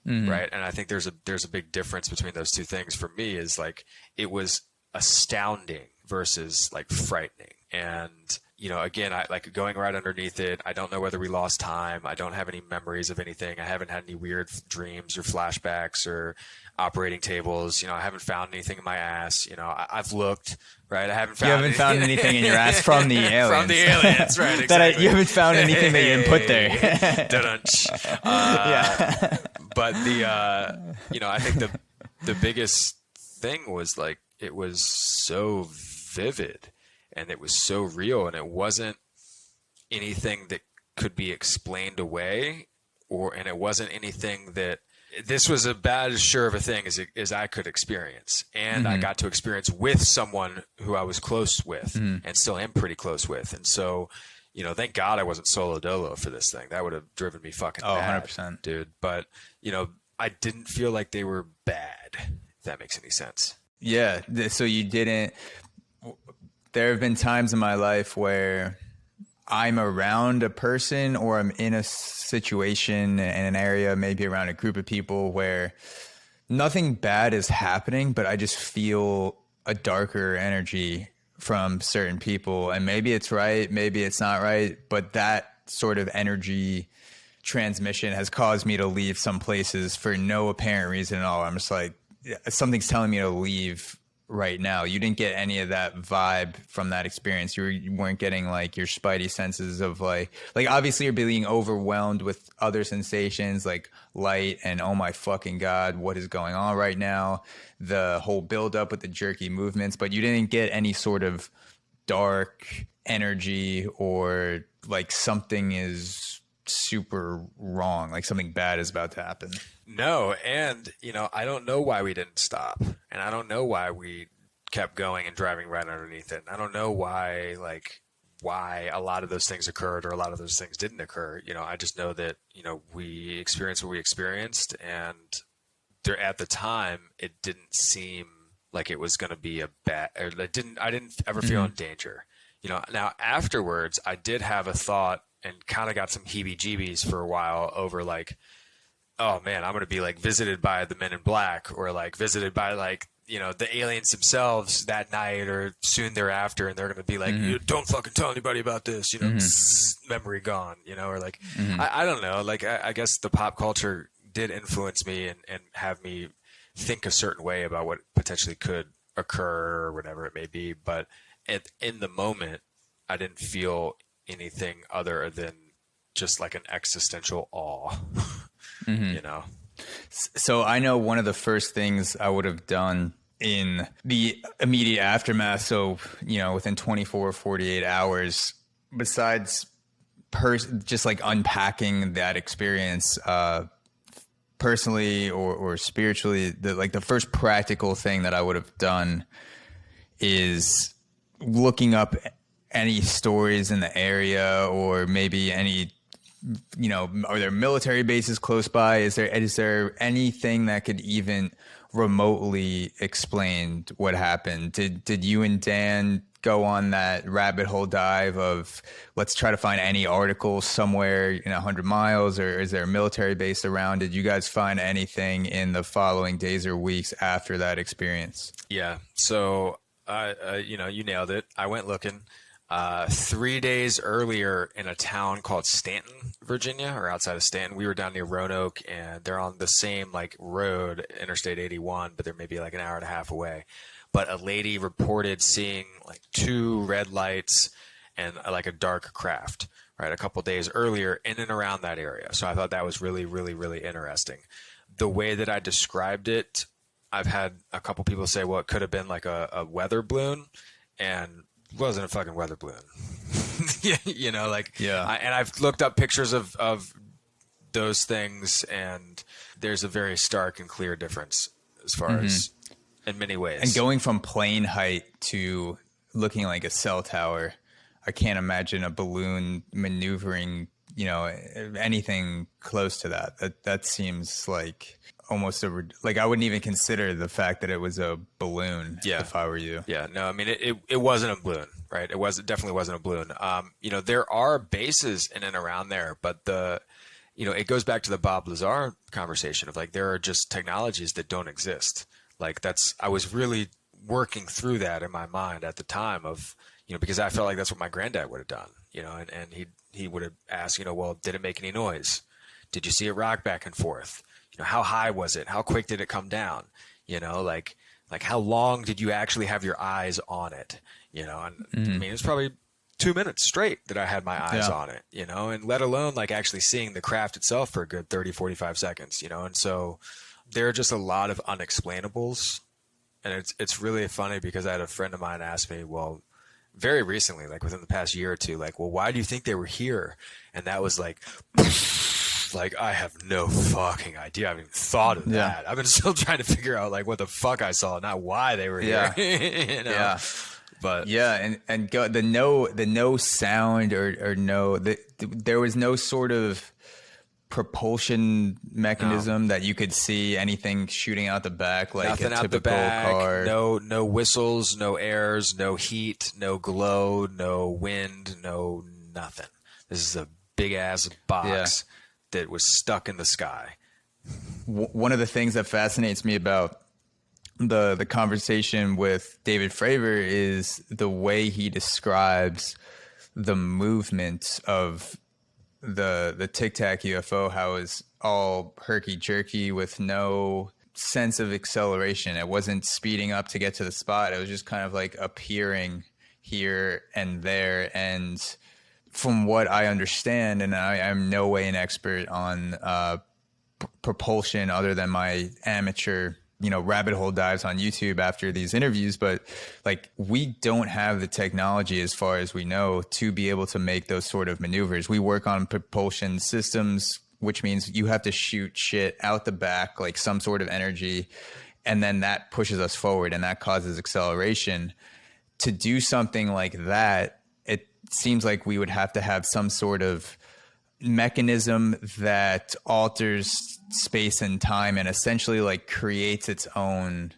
Right. And I think there's a big difference between those two things for me. Is like, it was astounding versus like frightening. And, again, I like going right underneath it. I don't know whether we lost time. I don't have any memories of anything. I haven't had any weird dreams or flashbacks or operating tables. I haven't found anything in my ass. I've looked, right? I haven't found You haven't found anything in your ass from the aliens. From the aliens, right? Exactly. You haven't found anything that you didn't put there. Yeah. But I think the biggest thing was like, it was so vivid. And it was so real, and it wasn't anything that could be explained away, and it wasn't anything that this was about as sure of a thing as I could experience. And I got to experience with someone who I was close with and still am pretty close with. And so, thank God I wasn't solo dolo for this thing. That would have driven me fucking mad, 100%. Dude. But, I didn't feel like they were bad, if that makes any sense. Yeah. So you didn't... There have been times in my life where I'm around a person or I'm in a situation in an area, maybe around a group of people where nothing bad is happening, but I just feel a darker energy from certain people. And maybe it's right, maybe it's not right, but that sort of energy transmission has caused me to leave some places for no apparent reason at all. I'm just like, something's telling me to leave right now. You didn't get any of that vibe from that experience. You weren't getting like your spidey senses of like obviously you're being overwhelmed with other sensations like light and oh my fucking God, what is going on right now? The whole build up with the jerky movements, but you didn't get any sort of dark energy or like something is super wrong, like something bad is about to happen. No, and I don't know why we didn't stop, and I don't know why we kept going and driving right underneath it. And I don't know why a lot of those things occurred or a lot of those things didn't occur. I just know that we experienced what we experienced, and there at the time it didn't seem like it was going to be a bad. Or I didn't ever feel in danger. Now afterwards, I did have a thought and kind of got some heebie-jeebies for a while over like, oh man, I'm going to be like visited by the Men in Black or like visited by like, the aliens themselves that night or soon thereafter. And they're going to be like, don't fucking tell anybody about this, memory gone, or like, I don't know. Like, I guess the pop culture did influence me and have me think a certain way about what potentially could occur or whatever it may be. But in the moment, I didn't feel anything other than just like an existential awe, you know? So I know one of the first things I would have done in the immediate aftermath, so, you know, within 24 or 48 hours, besides just like unpacking that experience personally or spiritually, the first practical thing that I would have done is looking up any stories in the area, or maybe any, you know, are there military bases close by? Is there anything that could even remotely explain what happened? Did you and Dan go on that rabbit hole dive of let's try to find any article somewhere in 100 miles, or is there a military base around? Did you guys find anything in the following days or weeks after that experience? Yeah. So, you know, you nailed it. I went looking. 3 days earlier in a town called Stanton, Virginia, or outside of Stanton, we were down near Roanoke, and they're on the same like road, Interstate 81, but they're maybe like an hour and a half away. But a lady reported seeing like 2 red lights and like a dark craft, right, a couple days earlier in and around that area. So I thought that was really, really, really interesting. The way that I described it, I've had a couple people say, well, it could have been like a weather balloon, and it wasn't a fucking weather balloon. You know, like, yeah. And I've looked up pictures of those things, and there's a very stark and clear difference as far as in many ways. And going from plane height to looking like a cell tower, I can't imagine a balloon maneuvering, you know, anything close to that. That seems like almost like I wouldn't even consider the fact that it was a balloon if I were you. Yeah, no, I mean, it wasn't a balloon, right? It definitely wasn't a balloon. You know, there are bases in and around there, but you know, it goes back to the Bob Lazar conversation of like, there are just technologies that don't exist. Like I was really working through that in my mind at the time of, you know, because I felt like that's what my granddad would have done, you know, and he would have asked, you know, well, did it make any noise? Did you see it rock back and forth? You know, how high was it? How quick did it come down? You know, like how long did you actually have your eyes on it? You know, and I mean, it's probably 2 minutes straight that I had my eyes on it, you know, and let alone like actually seeing the craft itself for a good 30, 45 seconds, you know? And so there are just a lot of unexplainables. And it's really funny because I had a friend of mine ask me, well, very recently, like within the past year or two, like, well, why do you think they were here? And that was like, like, I have no fucking idea. I haven't even thought of that. I've been still trying to figure out like what the fuck I saw, not why they were here. You know? Yeah. But and go, the no sound or no, there was no sort of propulsion mechanism that you could see anything shooting out the back, like nothing a out typical the back, car. No whistles, no airs, no heat, no glow, no wind, no nothing. This is a big ass box that was stuck in the sky. One of the things that fascinates me about the conversation with David Fravor is the way he describes the movement of the Tic Tac UFO, how it was all herky jerky with no sense of acceleration. It wasn't speeding up to get to the spot. It was just kind of like appearing here and there. And from what I understand, and I'm no way an expert on propulsion other than my amateur, you know, rabbit hole dives on YouTube after these interviews, but like we don't have the technology as far as we know to be able to make those sort of maneuvers. We work on propulsion systems, which means you have to shoot shit out the back, like some sort of energy, and then that pushes us forward and that causes acceleration. To do something like that, it seems like we would have to have some sort of mechanism that alters space and time and essentially like creates its own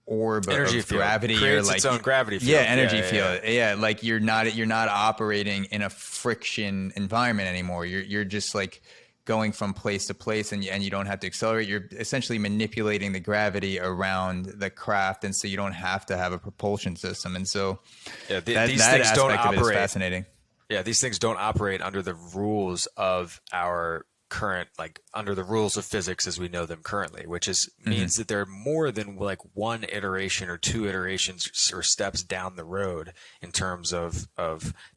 orb energy of field. Gravity, creates or like its own gravity field. Yeah, energy field. Yeah, like you're not operating in a friction environment anymore. You're just like going from place to place, and you don't have to accelerate. You're essentially manipulating the gravity around the craft, and so you don't have to have a propulsion system. And so these that things don't aspect of it is operate. fascinating. Yeah, these things don't operate under the rules of our current, like under the rules of physics as we know them currently, which is means that they're more than like one iteration or two iterations or steps down the road in terms of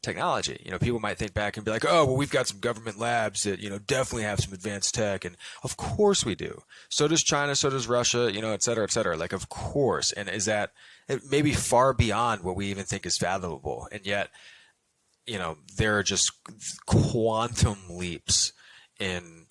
technology. You know, people might think back and be like, oh, well, we've got some government labs that, you know, definitely have some advanced tech. And of course we do. So does China, so does Russia, you know, et cetera, et cetera. Like, of course. And is that it may be far beyond what we even think is fathomable. And yet, you know, there are just quantum leaps in,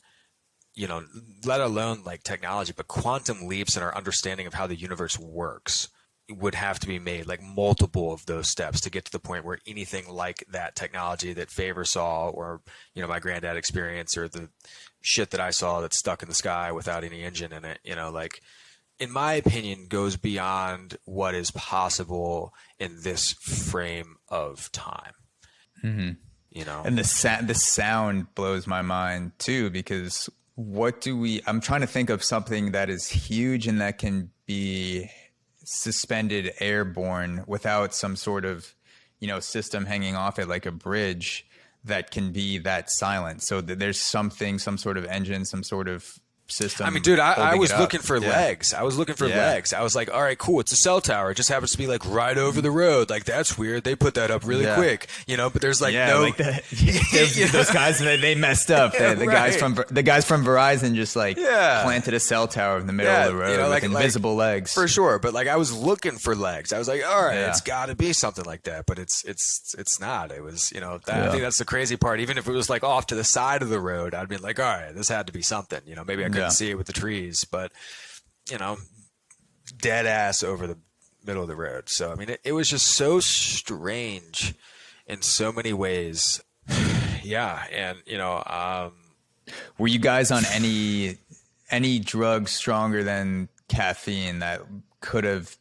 you know, let alone like technology, but quantum leaps in our understanding of how the universe works would have to be made, like multiple of those steps to get to the point where anything like that technology that Favor saw, or, you know, my granddad experience, or the shit that I saw that's stuck in the sky without any engine in it, you know, like, in my opinion, goes beyond what is possible in this frame of time. You know, and the sound blows my mind too, because I'm trying to think of something that is huge and that can be suspended airborne without some sort of, you know, system hanging off it like a bridge that can be that silent. So that there's some sort of engine, some sort of system. I mean, dude, I was looking for legs. I was looking for legs. I was like, all right, cool. It's a cell tower. It just happens to be like right over the road. Like, that's weird. They put that up really quick, you know, but there's like no, like those guys, they messed up. The guys from Verizon just like planted a cell tower in the middle of the road, you know, with invisible legs. For sure. But like, I was looking for legs. I was like, all right, it's gotta be something like that, but it's not. It was, you know, I think that's the crazy part. Even if it was like off to the side of the road, I'd be like, all right, this had to be something, you know, maybe I couldn't see it with the trees, but, you know, dead ass over the middle of the road. So I mean, it was just so strange in so many ways. Yeah. And, you know, were you guys on any drugs stronger than caffeine that could have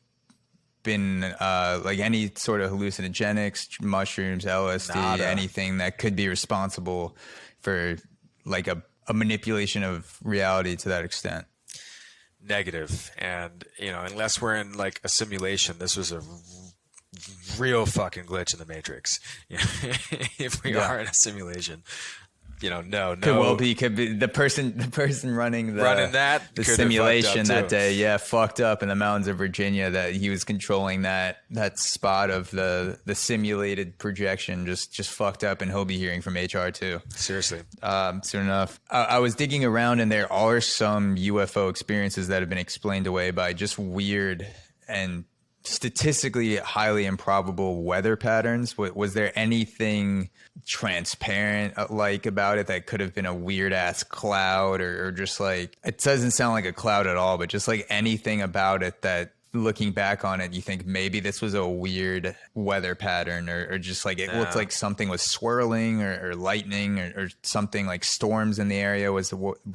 been like any sort of hallucinogenics, mushrooms, LSD, anything that could be responsible for like a manipulation of reality to that extent? Negative. And, you know, unless we're in like a simulation, this was a real fucking glitch in the Matrix. If we are in a simulation, you know, no. Could be the person running the simulation that day. Fucked up in the mountains of Virginia, that he was controlling that spot of the simulated projection, just fucked up, and he'll be hearing from HR too. Seriously. Soon enough. I was digging around, and there are some UFO experiences that have been explained away by just weird and statistically highly improbable weather patterns. Was there anything transparent like about it that could have been a weird ass cloud, or just like, it doesn't sound like a cloud at all, but just like anything about it that, looking back on it, you think maybe this was a weird weather pattern, or just like it looked like something was swirling, or lightning, or something, like storms in the area? You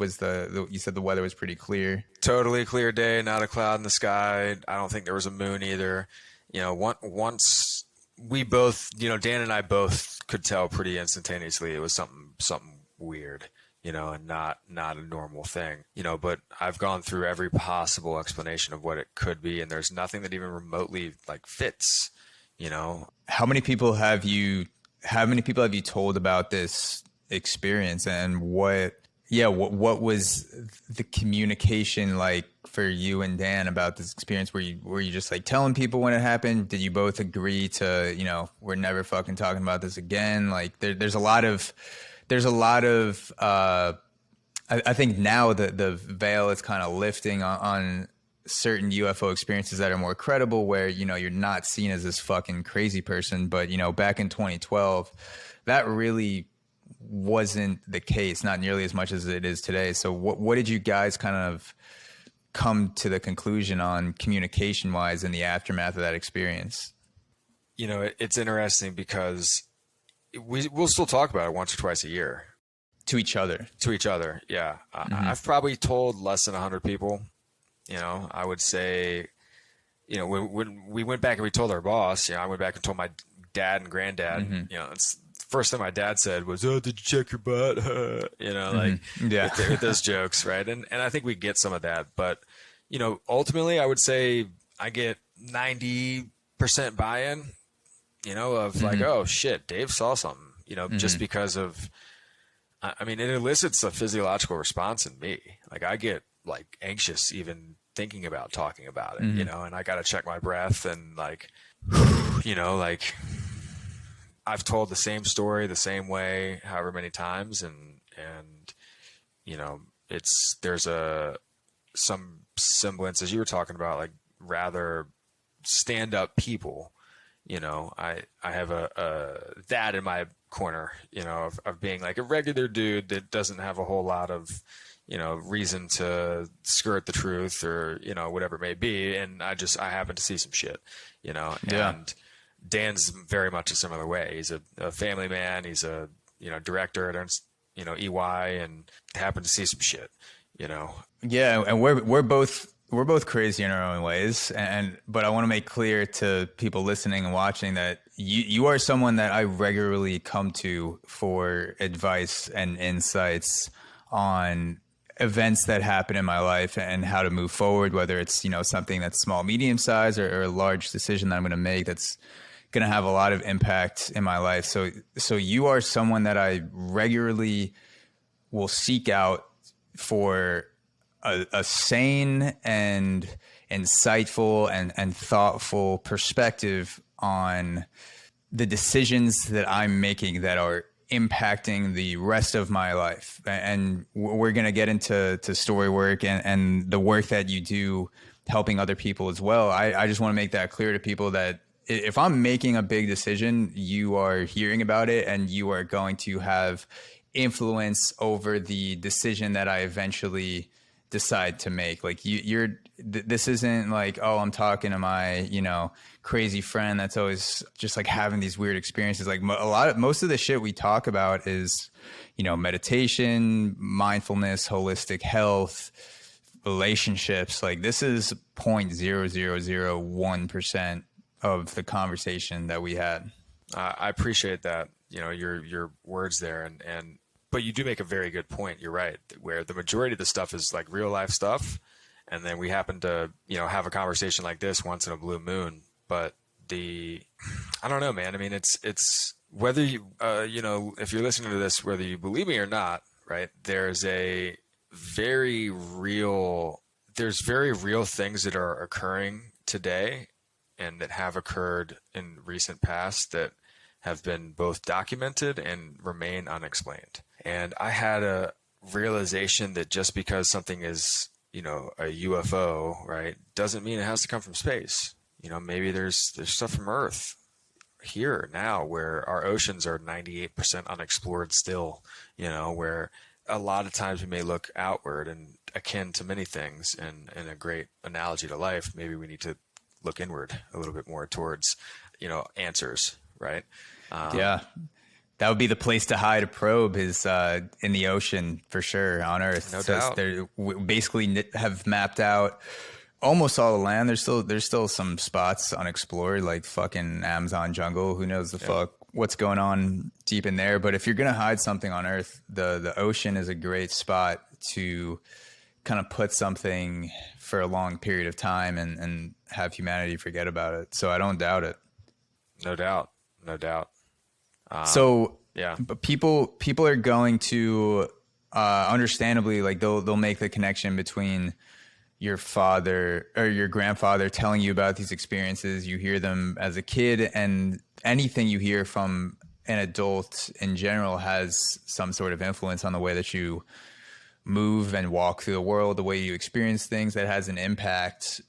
said the weather was pretty clear? Totally clear day, not a cloud in the sky. I don't think there was a moon either. You know, once we both, you know, Dan and I both could tell pretty instantaneously it was something weird, you know, and not a normal thing, you know, but I've gone through every possible explanation of what it could be, and there's nothing that even remotely like fits, you know. How many people have you told about this experience, and what was the communication like for you and Dan about this experience? Were you just like telling people when it happened? Did you both agree to, you know, we're never fucking talking about this again? Like there's a lot of I think now the veil is kind of lifting on certain UFO experiences that are more credible, where, you know, you're not seen as this fucking crazy person. But, you know, back in 2012, that really wasn't the case, not nearly as much as it is today. So what did you guys kind of come to the conclusion on communication wise in the aftermath of that experience? You know, it's interesting because we'll still talk about it once or twice a year. To each other. Yeah. I've probably told less than 100 people. You know, I would say, you know, when we went back and we told our boss, you know, I went back and told my dad and granddad, you know, it's the first thing my dad said was, "Oh, did you check your butt?" You know, like with those jokes. Right. And I think we get some of that, but, you know, ultimately I would say I get 90% buy-in, you know, of like, oh shit, Dave saw something, you know, just because of, I mean, it elicits a physiological response in me. Like I get like anxious even thinking about talking about it, you know, and I got to check my breath and like, you know, like I've told the same story the same way, however many times. And, you know, there's some semblance, as you were talking about, like rather stand up people, you know, I have that in my corner, you know, of being like a regular dude that doesn't have a whole lot of, you know, reason to skirt the truth or, you know, whatever it may be. And I happen to see some shit, you know, and Dan's very much a similar way. He's a family man. He's a, you know, director at Ernst, you know, EY, and happened to see some shit, you know? Yeah. And we're both crazy in our own ways. But I want to make clear to people listening and watching that you are someone that I regularly come to for advice and insights on events that happen in my life and how to move forward, whether it's, you know, something that's small, medium size or a large decision that I'm going to make that's going to have a lot of impact in my life. So you are someone that I regularly will seek out for a sane and insightful and thoughtful perspective on the decisions that I'm making that are impacting the rest of my life. And we're going to get into Storywork and the work that you do helping other people as well. I just want to make that clear to people that if I'm making a big decision, you are hearing about it and you are going to have influence over the decision that I eventually decide to make. Like this isn't like, oh, I'm talking to my, you know, crazy friend that's always just like having these weird experiences. Like most of the shit we talk about is, you know, meditation, mindfulness, holistic health, relationships. Like this is 0.0001% of the conversation that we had. I appreciate that, you know, your words there. But you do make a very good point. You're right, where the majority of the stuff is like real life stuff. And then we happen to, you know, have a conversation like this once in a blue moon. But I don't know, man. I mean, it's whether you, you know, if you're listening to this, whether you believe me or not, right? There's very real things that are occurring today and that have occurred in recent past that have been both documented and remain unexplained. And I had a realization that just because something is, you know, a UFO, right, doesn't mean it has to come from space. You know, maybe there's stuff from Earth here now where our oceans are 98% unexplored still, you know, where a lot of times we may look outward and akin to many things and a great analogy to life, maybe we need to look inward a little bit more towards, you know, answers, right? Yeah. That would be the place to hide a probe is in the ocean for sure on Earth. No doubt. We basically have mapped out almost all the land. There's still some spots unexplored, like fucking Amazon jungle. Who knows the fuck what's going on deep in there? But if you're gonna hide something on Earth, the ocean is a great spot to kind of put something for a long period of time and have humanity forget about it. So I don't doubt it. No doubt. So yeah, but people are going to understandably, like they'll make the connection between your father or your grandfather telling you about these experiences. You hear them as a kid, and anything you hear from an adult in general has some sort of influence on the way that you move and walk through the world, the way you experience things. That has an impact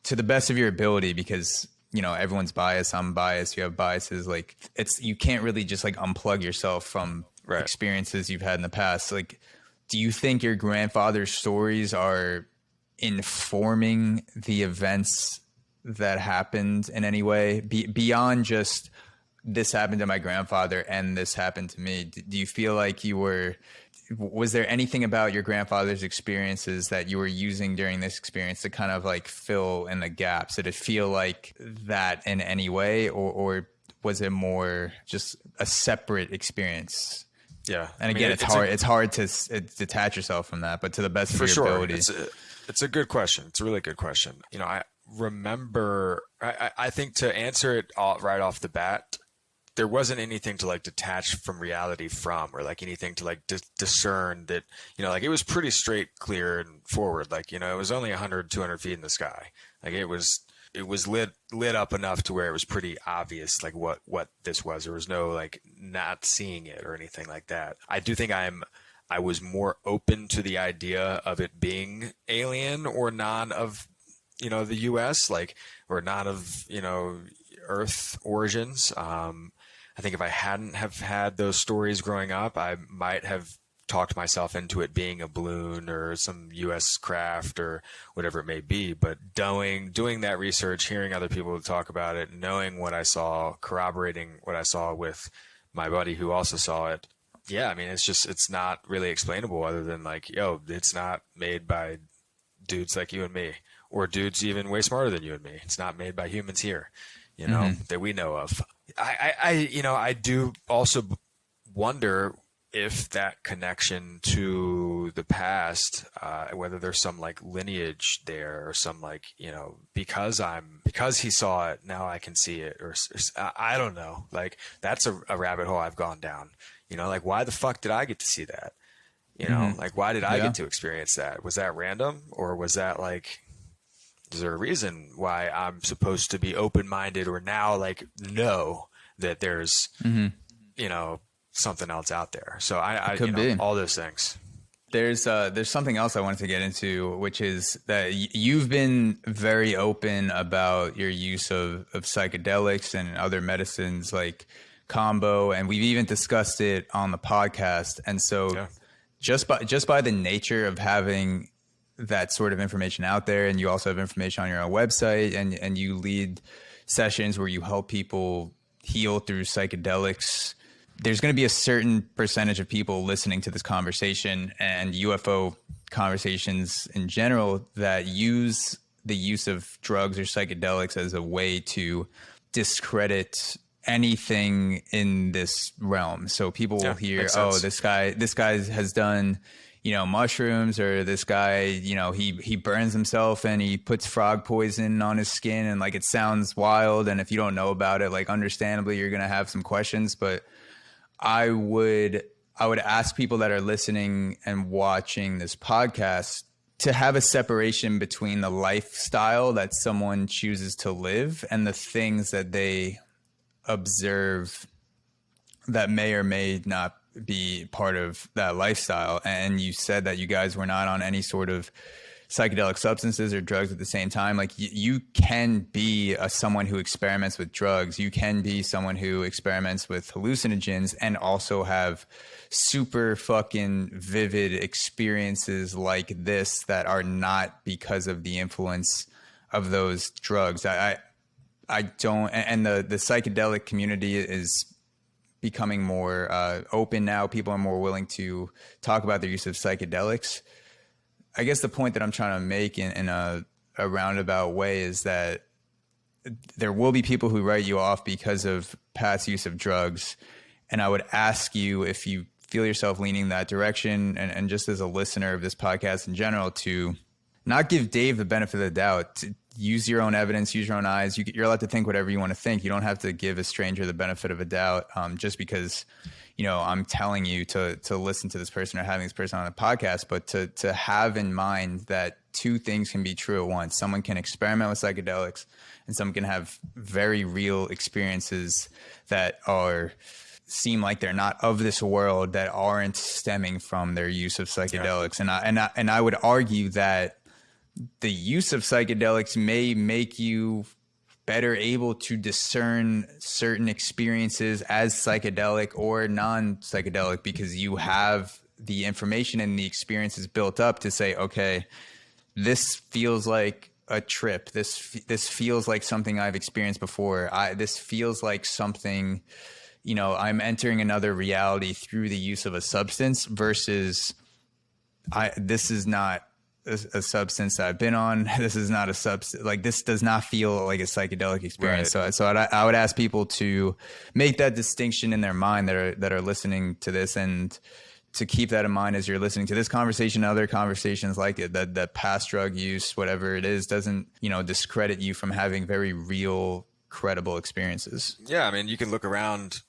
to the best of your ability, because you know, everyone's biased. I'm biased. You have biases. Like you can't really just like unplug yourself from experiences you've had in the past. Like, do you think your grandfather's stories are informing the events that happened in any way beyond just this happened to my grandfather and this happened to me? Do you feel like was there anything about your grandfather's experiences that you were using during this experience to kind of like fill in the gaps? Did it feel like that in any way, or was it more just a separate experience? Yeah. And again, it's hard to detach yourself from that, but to the best of your ability. It's a good question. It's a really good question. You know, I remember, I think to answer it right off the bat, there wasn't anything to like detach from reality from, or like anything to like discern that, like it was pretty straight, clear and forward. Like, it was only 100, 200 feet in the sky. Like it was lit up enough to where it was pretty obvious, like what this was. There was no like not seeing it or anything like that. I do think I was more open to the idea of it being alien or non of, the US, like, or non of, Earth origins. I think if I hadn't have had those stories growing up, I might have talked myself into it being a balloon or some US craft or whatever it may be. But doing that research, hearing other people talk about it, knowing what I saw, corroborating what I saw with my buddy who also saw it. Yeah, I mean, it's not really explainable other than like, it's not made by dudes like you and me, or dudes even way smarter than you and me. It's not made by humans here, that we know of. I do also wonder if that connection to the past, whether there's some like lineage there, or some like, because he saw it, now I can see it, or I don't know. Like that's a rabbit hole I've gone down. Like why the fuck did I get to see that? Like why did I get to experience that? Was that random, or was that like, is there a reason why I'm supposed to be open-minded, or now like know that there's, something else out there? So I Could be all those things. There's something else I wanted to get into, which is that you've been very open about your use of psychedelics and other medicines like combo, and we've even discussed it on the podcast. And so just by the nature of having that sort of information out there, and you also have information on your own website, and you lead sessions where you help people heal through psychedelics, there's going to be a certain percentage of people listening to this conversation and UFO conversations in general that use the use of drugs or psychedelics as a way to discredit anything in this realm. So people will hear, this guy has done, mushrooms, or this guy, he burns himself and he puts frog poison on his skin, and like it sounds wild. And if you don't know about it, like understandably, you're going to have some questions. But I would ask people that are listening and watching this podcast to have a separation between the lifestyle that someone chooses to live and the things that they observe that may or may not be part of that lifestyle. And you said that you guys were not on any sort of psychedelic substances or drugs at the same time. Like you can be someone who experiments with drugs. You can be someone who experiments with hallucinogens and also have super fucking vivid experiences like this that are not because of the influence of those drugs. I don't, and the psychedelic community is becoming more open now. People are more willing to talk about their use of psychedelics. I guess the point that I'm trying to make in a roundabout way is that there will be people who write you off because of past use of drugs. And I would ask you, if you feel yourself leaning that direction, and just as a listener of this podcast in general, to not give Dave the benefit of the doubt, to use your own evidence, use your own eyes. You're allowed to think whatever you want to think. You don't have to give a stranger the benefit of a doubt just because, I'm telling you to listen to this person or having this person on a podcast, but to have in mind that two things can be true at once. Someone can experiment with psychedelics, and someone can have very real experiences that seem like they're not of this world, that aren't stemming from their use of psychedelics. Yeah. And I would argue that the use of psychedelics may make you better able to discern certain experiences as psychedelic or non-psychedelic, because you have the information and the experiences built up to say, okay, this feels like a trip. This feels like something I've experienced before. This feels like something, I'm entering another reality through the use of a substance versus this is not a substance that I've been on. This is not a substance. Like, this does not feel like a psychedelic experience. Right. So I would ask people to make that distinction in their mind that are listening to this, and to keep that in mind as you're listening to this conversation, other conversations like it, that past drug use, whatever it is, doesn't, discredit you from having very real, credible experiences. Yeah. I mean, you can look around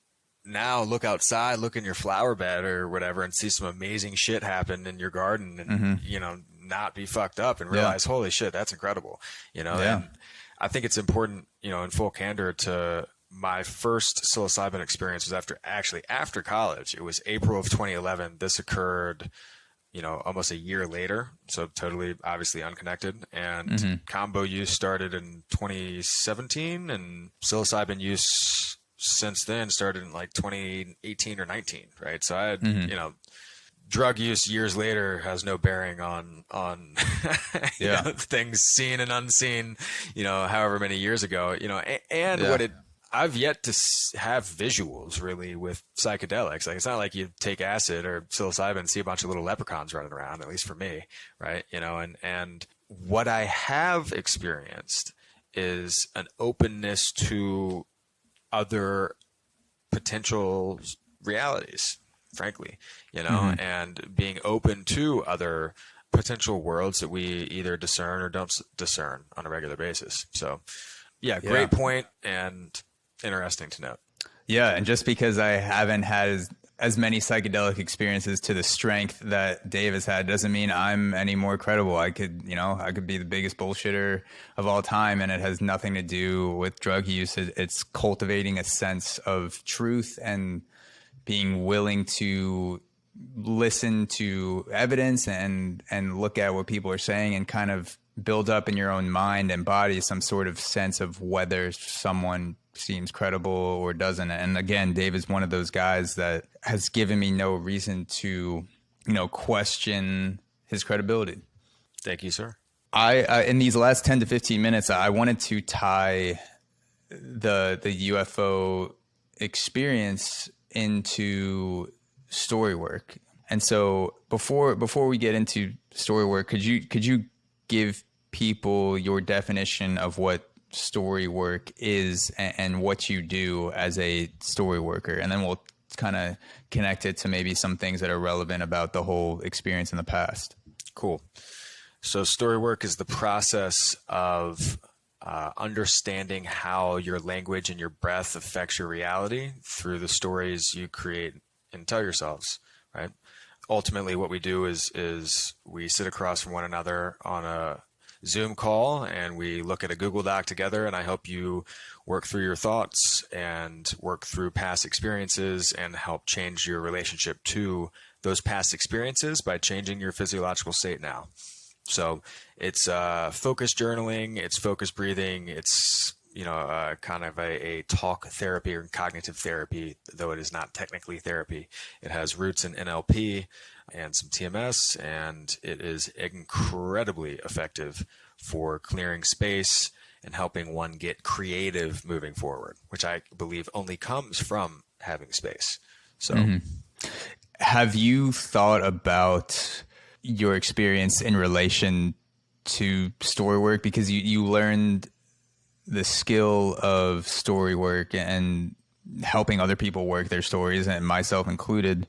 now look outside, look in your flower bed or whatever, and see some amazing shit happen in your garden, and you know, not be fucked up and realize, holy shit, that's incredible. You know, and I think it's important, you know, in full candor, to my first psilocybin experience was after college. It was April of 2011. This occurred, you know, almost a year later. So totally, obviously unconnected. And combo use started in 2017, and psilocybin use since then started in like 2018 or 19. Right. So I had, you know, drug use years later has no bearing on you know, things seen and unseen, you know, however many years ago, you know, and I've yet to have visuals really with psychedelics. Like, it's not like you take acid or psilocybin and see a bunch of little leprechauns running around, at least for me. Right. You know, and what I have experienced is an openness to other potential realities, frankly, you know, and being open to other potential worlds that we either discern or don't discern on a regular basis. So yeah, great point, and interesting to note. Yeah. And just because I haven't had as many psychedelic experiences to the strength that Dave has had doesn't mean I'm any more credible. I could be the biggest bullshitter of all time, and it has nothing to do with drug use. It's cultivating a sense of truth and being willing to listen to evidence and look at what people are saying, and kind of build up in your own mind and body some sort of sense of whether someone seems credible or doesn't. And again, Dave is one of those guys that has given me no reason to, you know, question his credibility. Thank you, sir. I in these last 10 to 15 minutes, I wanted to tie the UFO experience into Storywork. And so before we get into Storywork, could you give people your definition of what Storywork is and what you do as a story worker? And then we'll kind of connect it to maybe some things that are relevant about the whole experience in the past. Cool. So Storywork is the process of understanding how your language and your breath affects your reality through the stories you create and tell yourselves, right? Ultimately, what we do is we sit across from one another on a Zoom call, and we look at a Google Doc together, and I help you work through your thoughts and work through past experiences and help change your relationship to those past experiences by changing your physiological state now. So it's focused journaling, it's focused breathing, it's, you know, kind of a talk therapy or cognitive therapy, though it is not technically therapy. It has roots in NLP and some TMS, and it is incredibly effective for clearing space and helping one get creative moving forward, which I believe only comes from having space. So have you thought about your experience in relation to Storywork? Because you learned the skill of story work and helping other people work their stories, and myself included,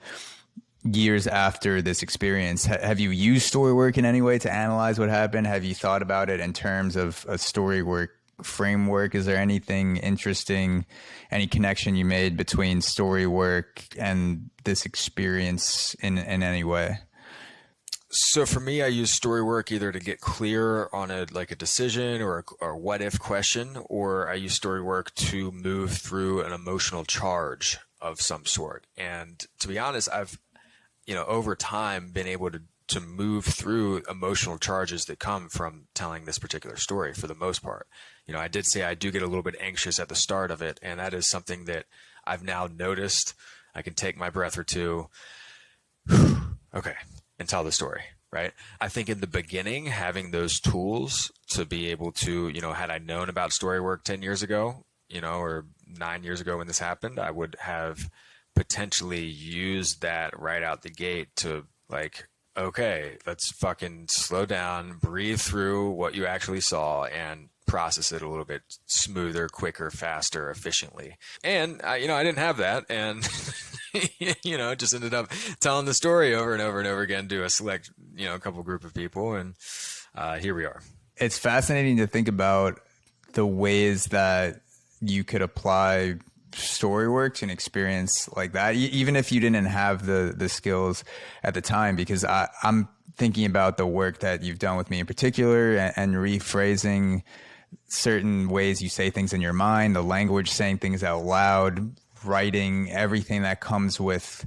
years after this experience. Have you used Storywork in any way to analyze what happened? Have you thought about it in terms of a Storywork framework? Is there anything interesting, any connection you made between Storywork and this experience in any way? So for me, I use Storywork either to get clear on a decision or what if question, or I use Storywork to move through an emotional charge of some sort. And to be honest, I've, over time been able to move through emotional charges that come from telling this particular story for the most part. I did say I do get a little bit anxious at the start of it, and that is something that I've now noticed. I can take my breath or two. Okay. And tell the story, right? I think in the beginning, having those tools to be able to, had I known about Storywork 10 years ago, or 9 years ago when this happened, I would have potentially used that right out the gate to okay, let's fucking slow down, breathe through what you actually saw and process it a little bit smoother, quicker, faster, efficiently. And I didn't have that, and just ended up telling the story over and over and over again to a select, couple group of people, and here we are. It's fascinating to think about the ways that you could apply Storywork to an experience like that, even if you didn't have the skills at the time? Because I'm thinking about the work that you've done with me in particular, and rephrasing certain ways you say things in your mind, the language, saying things out loud, writing, everything that comes with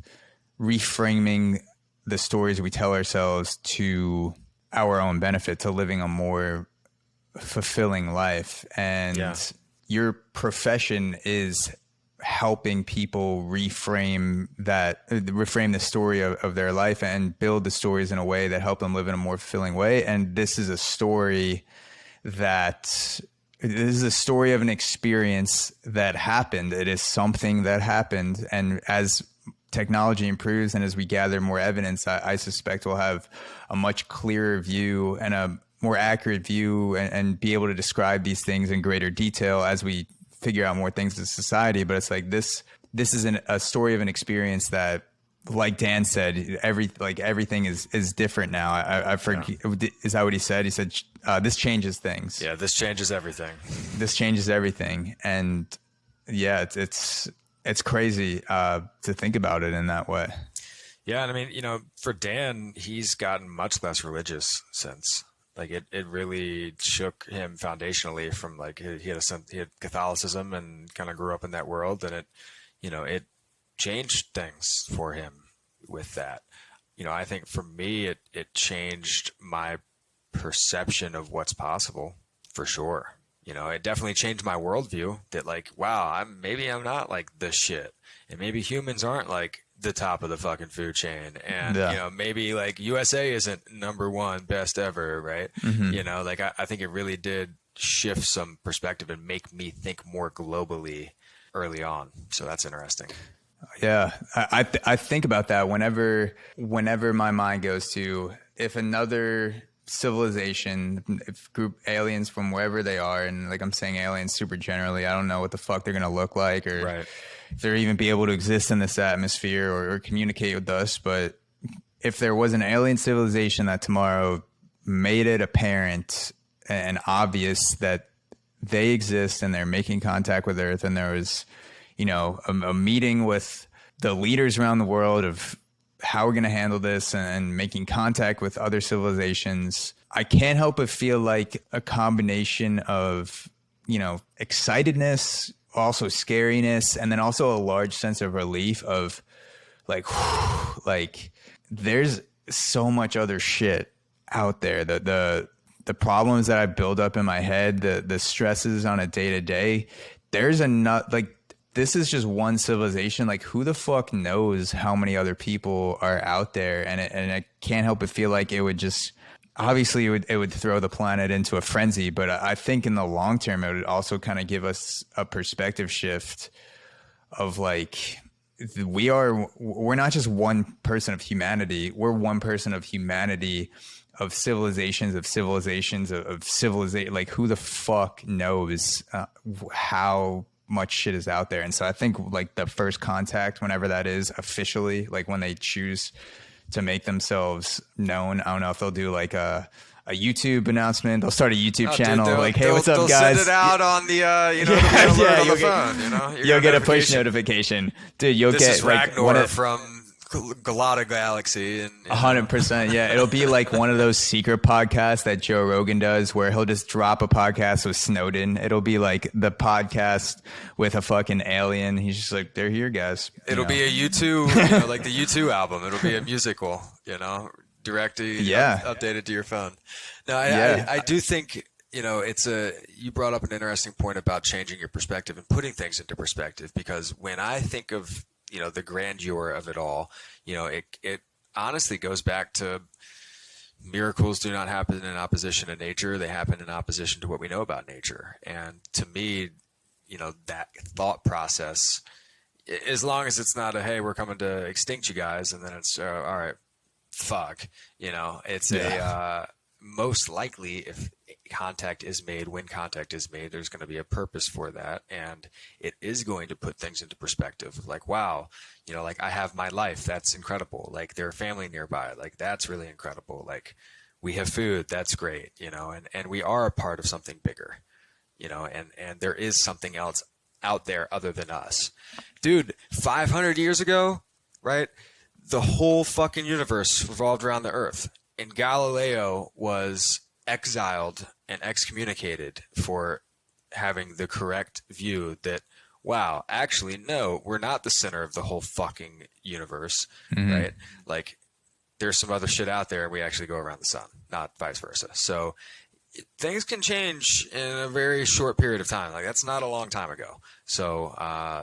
reframing the stories we tell ourselves to our own benefit, to living a more fulfilling life. And your profession is helping people reframe the story of their life and build the stories in a way that help them live in a more fulfilling way. And this is a story of an experience that happened. It is something that happened. And as technology improves and as we gather more evidence, I suspect we'll have a much clearer view and a more accurate view, and be able to describe these things in greater detail as we figure out more things in society. But it's like this is a story of an experience that, like Dan said, everything is different now. I forget, is that what he said? He said, this changes things. Yeah, this changes everything. This changes everything. And yeah, it's crazy to think about it in that way. Yeah, and I mean, for Dan, he's gotten much less religious since. Like it really shook him foundationally from like he had Catholicism and kind of grew up in that world, and it changed things for him with that. I think for me it changed my perception of what's possible, for sure. It definitely changed my worldview that like, wow, maybe I'm not like this shit, and maybe humans aren't like the top of the fucking food chain, and maybe like USA isn't number one best ever, right? Mm-hmm. Like I think it really did shift some perspective and make me think more globally early on. So that's interesting. Yeah, I think about that whenever my mind goes to, if another civilization, if group aliens from wherever they are, and like I'm saying aliens super generally, I don't know what the fuck they're gonna look like, or right, if they're even be able to exist in this atmosphere or communicate with us. But if there was an alien civilization that tomorrow made it apparent and obvious that they exist and they're making contact with Earth, and there was, a meeting with the leaders around the world of how we're going to handle this and making contact with other civilizations, I can't help but feel like a combination of, excitedness, also scariness, and then also a large sense of relief of like, whew, like there's so much other shit out there. The problems that I build up in my head, the stresses on a day to day, there's this is just one civilization. Like, who the fuck knows how many other people are out there? And I can't help but feel like it would just, obviously it would throw the planet into a frenzy, but I think in the long term, it would also kind of give us a perspective shift of like, we're not just one person of humanity. We're one person of humanity, of civilizations, like who the fuck knows how much shit is out there. And so I think like the first contact, whenever that is officially, like when they choose to make themselves known, I don't know if they'll do like a YouTube announcement. They'll start a YouTube channel, dude, like, "Hey, what's up, guys?" Send it out on the, on the phone. You'll get a push notification, dude. This is Ragnar from Galata Galaxy, and 100%. Yeah, it'll be like one of those secret podcasts that Joe Rogan does, where he'll just drop a podcast with Snowden. It'll be like the podcast with a fucking alien. He's just like, "They're here, guys." It'll be a U2, like the U2 album. It'll be a musical, directly updated to your phone. No, I do think, you brought up an interesting point about changing your perspective and putting things into perspective, because when I think of, the grandeur of it all, it honestly goes back to miracles do not happen in opposition to nature. They happen in opposition to what we know about nature. And to me, that thought process, as long as it's not hey, we're coming to extinct you guys, and then it's all right, fuck, it's most likely if contact is made, when contact is made, there's going to be a purpose for that, and it is going to put things into perspective. Like, wow, like I have my life, that's incredible. Like, there are family nearby, like that's really incredible. Like, we have food, that's great, and we are a part of something bigger, and there is something else out there other than us. Dude, 500 years ago, right? The whole fucking universe revolved around the Earth. And Galileo was exiled and excommunicated for having the correct view that, wow, actually, no, we're not the center of the whole fucking universe, right? Like, there's some other shit out there, and we actually go around the sun, not vice versa. So things can change in a very short period of time. Like, that's not a long time ago. So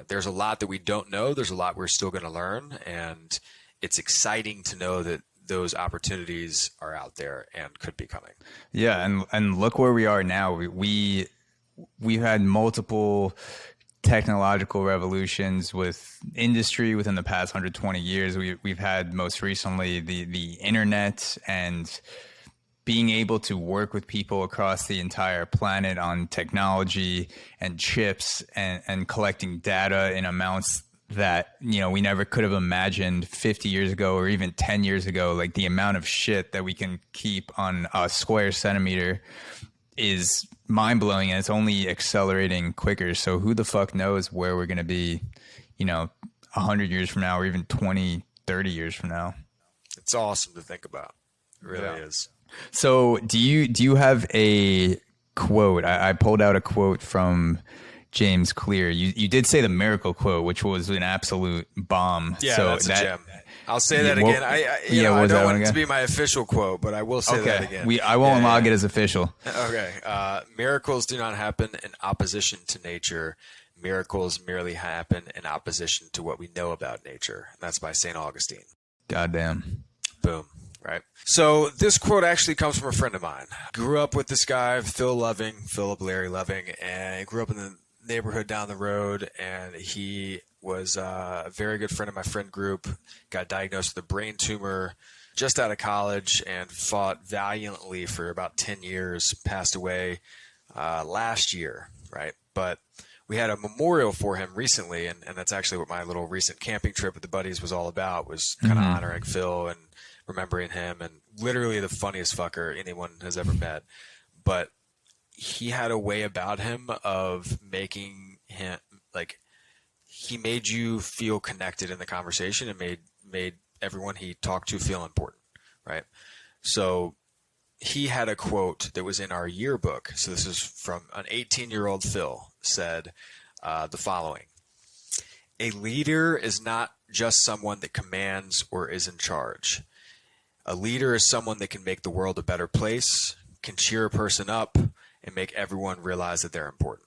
there's a lot that we don't know. There's a lot we're still going to learn, and it's exciting to know that those opportunities are out there and could be coming. Yeah, and look where we are now. We've had multiple technological revolutions with industry within the past 120 years. We've had most recently the internet, and being able to work with people across the entire planet on technology and chips and collecting data in amounts that, you know, we never could have imagined 50 years ago or even 10 years ago. Like, the amount of shit that we can keep on a square centimeter is mind-blowing, and it's only accelerating quicker. So who the fuck knows where we're going to be, you know, 100 years from now, or even 20, 30 years from now. It's awesome to think about. It really is. So do you have a quote? I pulled out a quote from James Clear. You did say the miracle quote, which was an absolute bomb. Yeah, so that's a gem. I'll say that again. I don't want it to be my official quote, but I will say that again. I won't log it as official. Okay. Miracles do not happen in opposition to nature. Miracles merely happen in opposition to what we know about nature. And that's by St. Augustine. Goddamn. Boom. Right. So this quote actually comes from a friend of mine. Grew up with this guy, Philip Larry Loving, and he grew up in the neighborhood down the road, and he was a very good friend of my friend group. Got diagnosed with a brain tumor just out of college and fought valiantly for about 10 years. Passed away last year, right? But we had a memorial for him recently, and that's actually what my little recent camping trip with the buddies was all about, was kind of honoring Phil and remembering him, and literally the funniest fucker anyone has ever met. But he had a way about him of making him, like, he made you feel connected in the conversation and made everyone he talked to feel important, right? So he had a quote that was in our yearbook. So this is from an 18-year-old Phil, said the following: "A leader is not just someone that commands or is in charge. A leader is someone that can make the world a better place, can cheer a person up, and make everyone realize that they're important."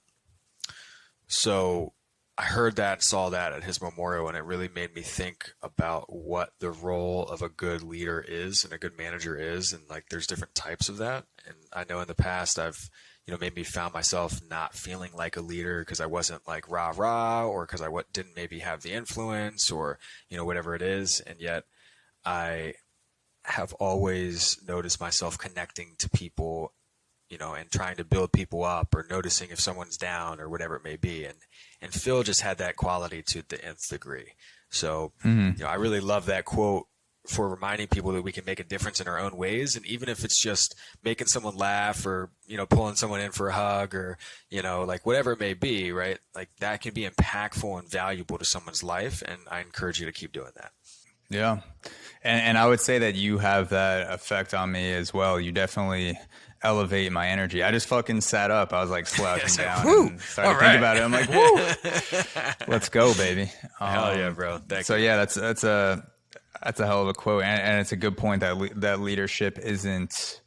So I heard that, saw that at his memorial, and it really made me think about what the role of a good leader is and a good manager is. And like, there's different types of that. And I know in the past I've, maybe found myself not feeling like a leader because I wasn't like rah rah, or because I didn't maybe have the influence, or, whatever it is. And yet I have always noticed myself connecting to people, and trying to build people up, or noticing if someone's down or whatever it may be. And Phil just had that quality to the nth degree. So, I really love that quote for reminding people that we can make a difference in our own ways. And even if it's just making someone laugh, or, pulling someone in for a hug, or, like whatever it may be, right? Like, that can be impactful and valuable to someone's life. And I encourage you to keep doing that. Yeah. And I would say that you have that effect on me as well. You definitely elevate my energy. I just fucking sat up. I was like slouching down and started to think about it. I'm like, woo, let's go, baby. Hell yeah, bro. Thank you. Yeah, that's a hell of a quote. And it's a good point that leadership isn't,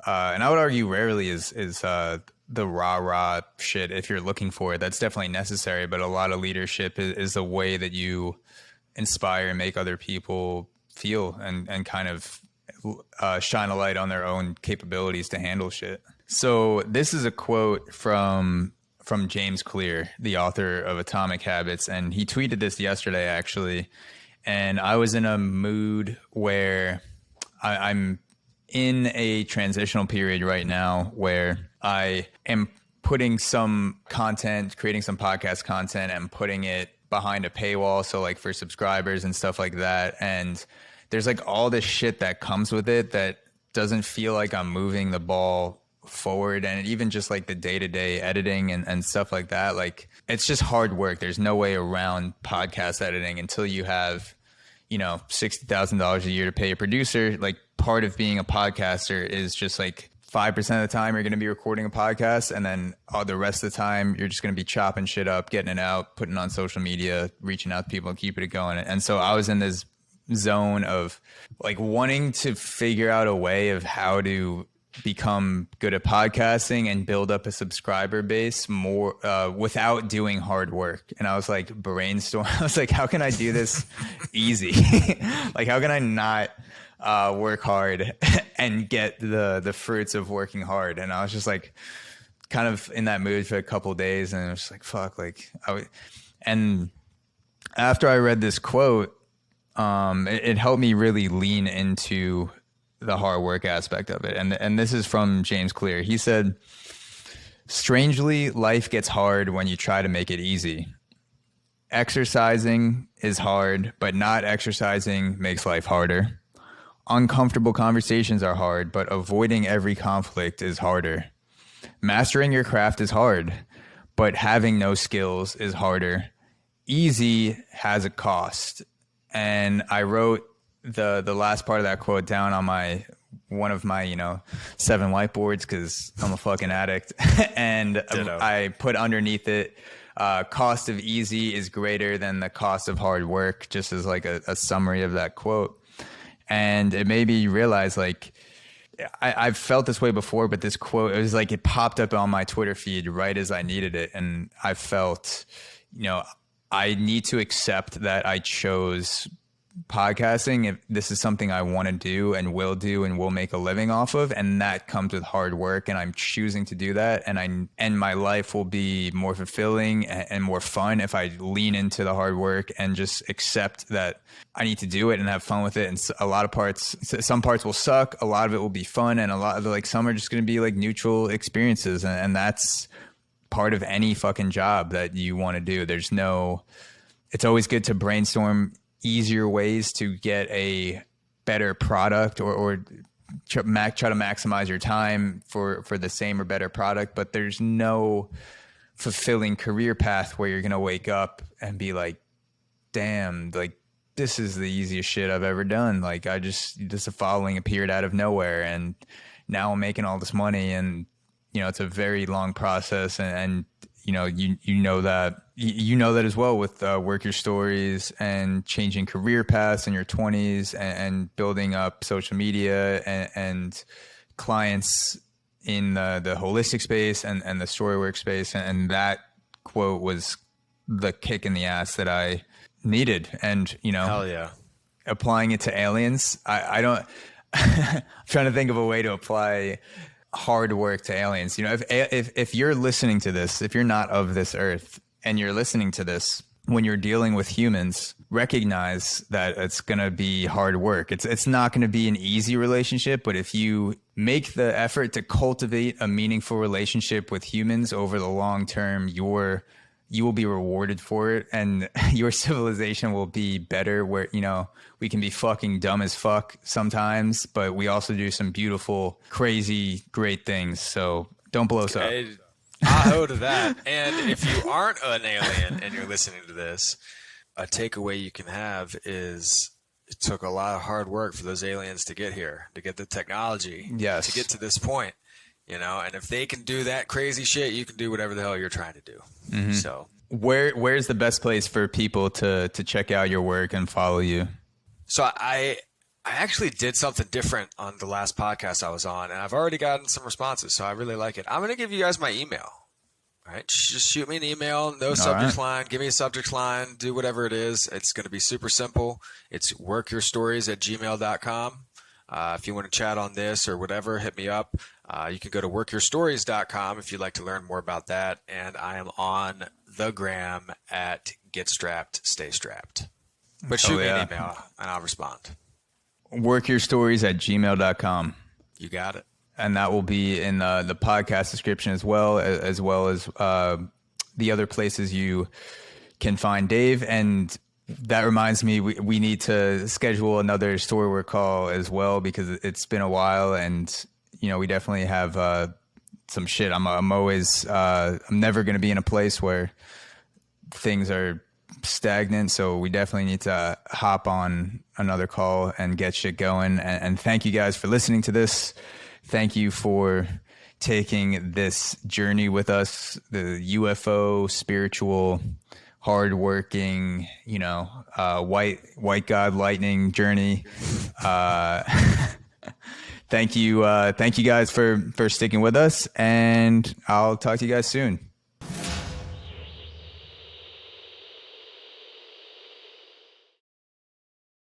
and I would argue rarely is the rah-rah shit. If you're looking for it, that's definitely necessary. But a lot of leadership is the way that you inspire and make other people feel, and kind of shine a light on their own capabilities to handle shit. So this is a quote from James Clear, the author of Atomic Habits. And he tweeted this yesterday, actually. And I was in a mood where I'm in a transitional period right now where I am putting some content, creating some podcast content, and putting it behind a paywall. So like for subscribers and stuff like that. And there's like all this shit that comes with it that doesn't feel like I'm moving the ball forward, and even just like the day-to-day editing and stuff like that, like it's just hard work. There's no way around podcast editing until you have, $60,000 a year to pay a producer. Like part of being a podcaster is just like 5% of the time you're going to be recording a podcast, and then the rest of the time you're just going to be chopping shit up, getting it out, putting it on social media, reaching out to people and keeping it going. And so I was in this zone of like wanting to figure out a way of how to become good at podcasting and build up a subscriber base more without doing hard work. And I was like brainstorm. I was like, how can I do this easy? Like, how can I not work hard and get the fruits of working hard? And I was just like kind of in that mood for a couple of days, and I was just like, fuck, like and after I read this quote, it helped me really lean into the hard work aspect of it. And this is from James Clear. He said, strangely, life gets hard when you try to make it easy. Exercising is hard, but not exercising makes life harder. Uncomfortable conversations are hard, but avoiding every conflict is harder. Mastering your craft is hard, but having no skills is harder. Easy has a cost. And I wrote the last part of that quote down on one of my 7 whiteboards because I'm a fucking addict. And I put underneath it, cost of easy is greater than the cost of hard work, just as like a summary of that quote. And it made me realize, like, I've felt this way before, but this quote, it was like it popped up on my Twitter feed right as I needed it. And I felt, I need to accept that I chose podcasting if this is something I want to do and will make a living off of, and that comes with hard work, and I'm choosing to do that, and my life will be more fulfilling and more fun if I lean into the hard work and just accept that I need to do it and have fun with it. And some parts will suck, a lot of it will be fun, and a lot of like some are just going to be like neutral experiences, and that's part of any fucking job that you want to do. It's always good to brainstorm easier ways to get a better product or try to maximize your time for the same or better product. But there's no fulfilling career path where you're going to wake up and be like, damn, like this is the easiest shit I've ever done. Like just a following appeared out of nowhere, and now I'm making all this money. And, it's a very long process, and you know that as well with Work Your Stories and changing career paths in your 20s and building up social media and clients in the holistic space and the Storywork space. And that quote was the kick in the ass that I needed. And, hell yeah, applying it to aliens, I don't, I'm trying to think of a way to apply hard work to aliens. If you're listening to this, if you're not of this earth and you're listening to this, when you're dealing with humans, recognize that it's going to be hard work. It's not going to be an easy relationship, but if you make the effort to cultivate a meaningful relationship with humans over the long term, you will be rewarded for it, and your civilization will be better, where, we can be fucking dumb as fuck sometimes, but we also do some beautiful, crazy, great things. So don't blow us up. I owe to that. And if you aren't an alien and you're listening to this, a takeaway you can have is it took a lot of hard work for those aliens to get here, to get the technology, yes, to get to this point. And if they can do that crazy shit, you can do whatever the hell you're trying to do. Mm-hmm. So where's the best place for people to check out your work and follow you? So I actually did something different on the last podcast I was on, and I've already gotten some responses, so I really like it. I'm going to give you guys my email. All right, just shoot me an email, no subject line. Give me a subject line. Do whatever it is. It's going to be super simple. It's workyourstories@gmail.com. If you want to chat on this or whatever, hit me up. You can go to workyourstories.com if you'd like to learn more about that. And I am on the gram at getstrappedstaystrapped. But shoot me an email and I'll respond. Workyourstories@gmail.com. You got it. And that will be in the podcast description as well as the other places you can find Dave. And that reminds me, we need to schedule another Storywork call as well, because it's been a while, and we definitely have some shit. I'm always, I'm never going to be in a place where things are stagnant. So we definitely need to hop on another call and get shit going. And thank you guys for listening to this. Thank you for taking this journey with us, the UFO, spiritual, hardworking, white God lightning journey. Thank you guys for sticking with us, and I'll talk to you guys soon.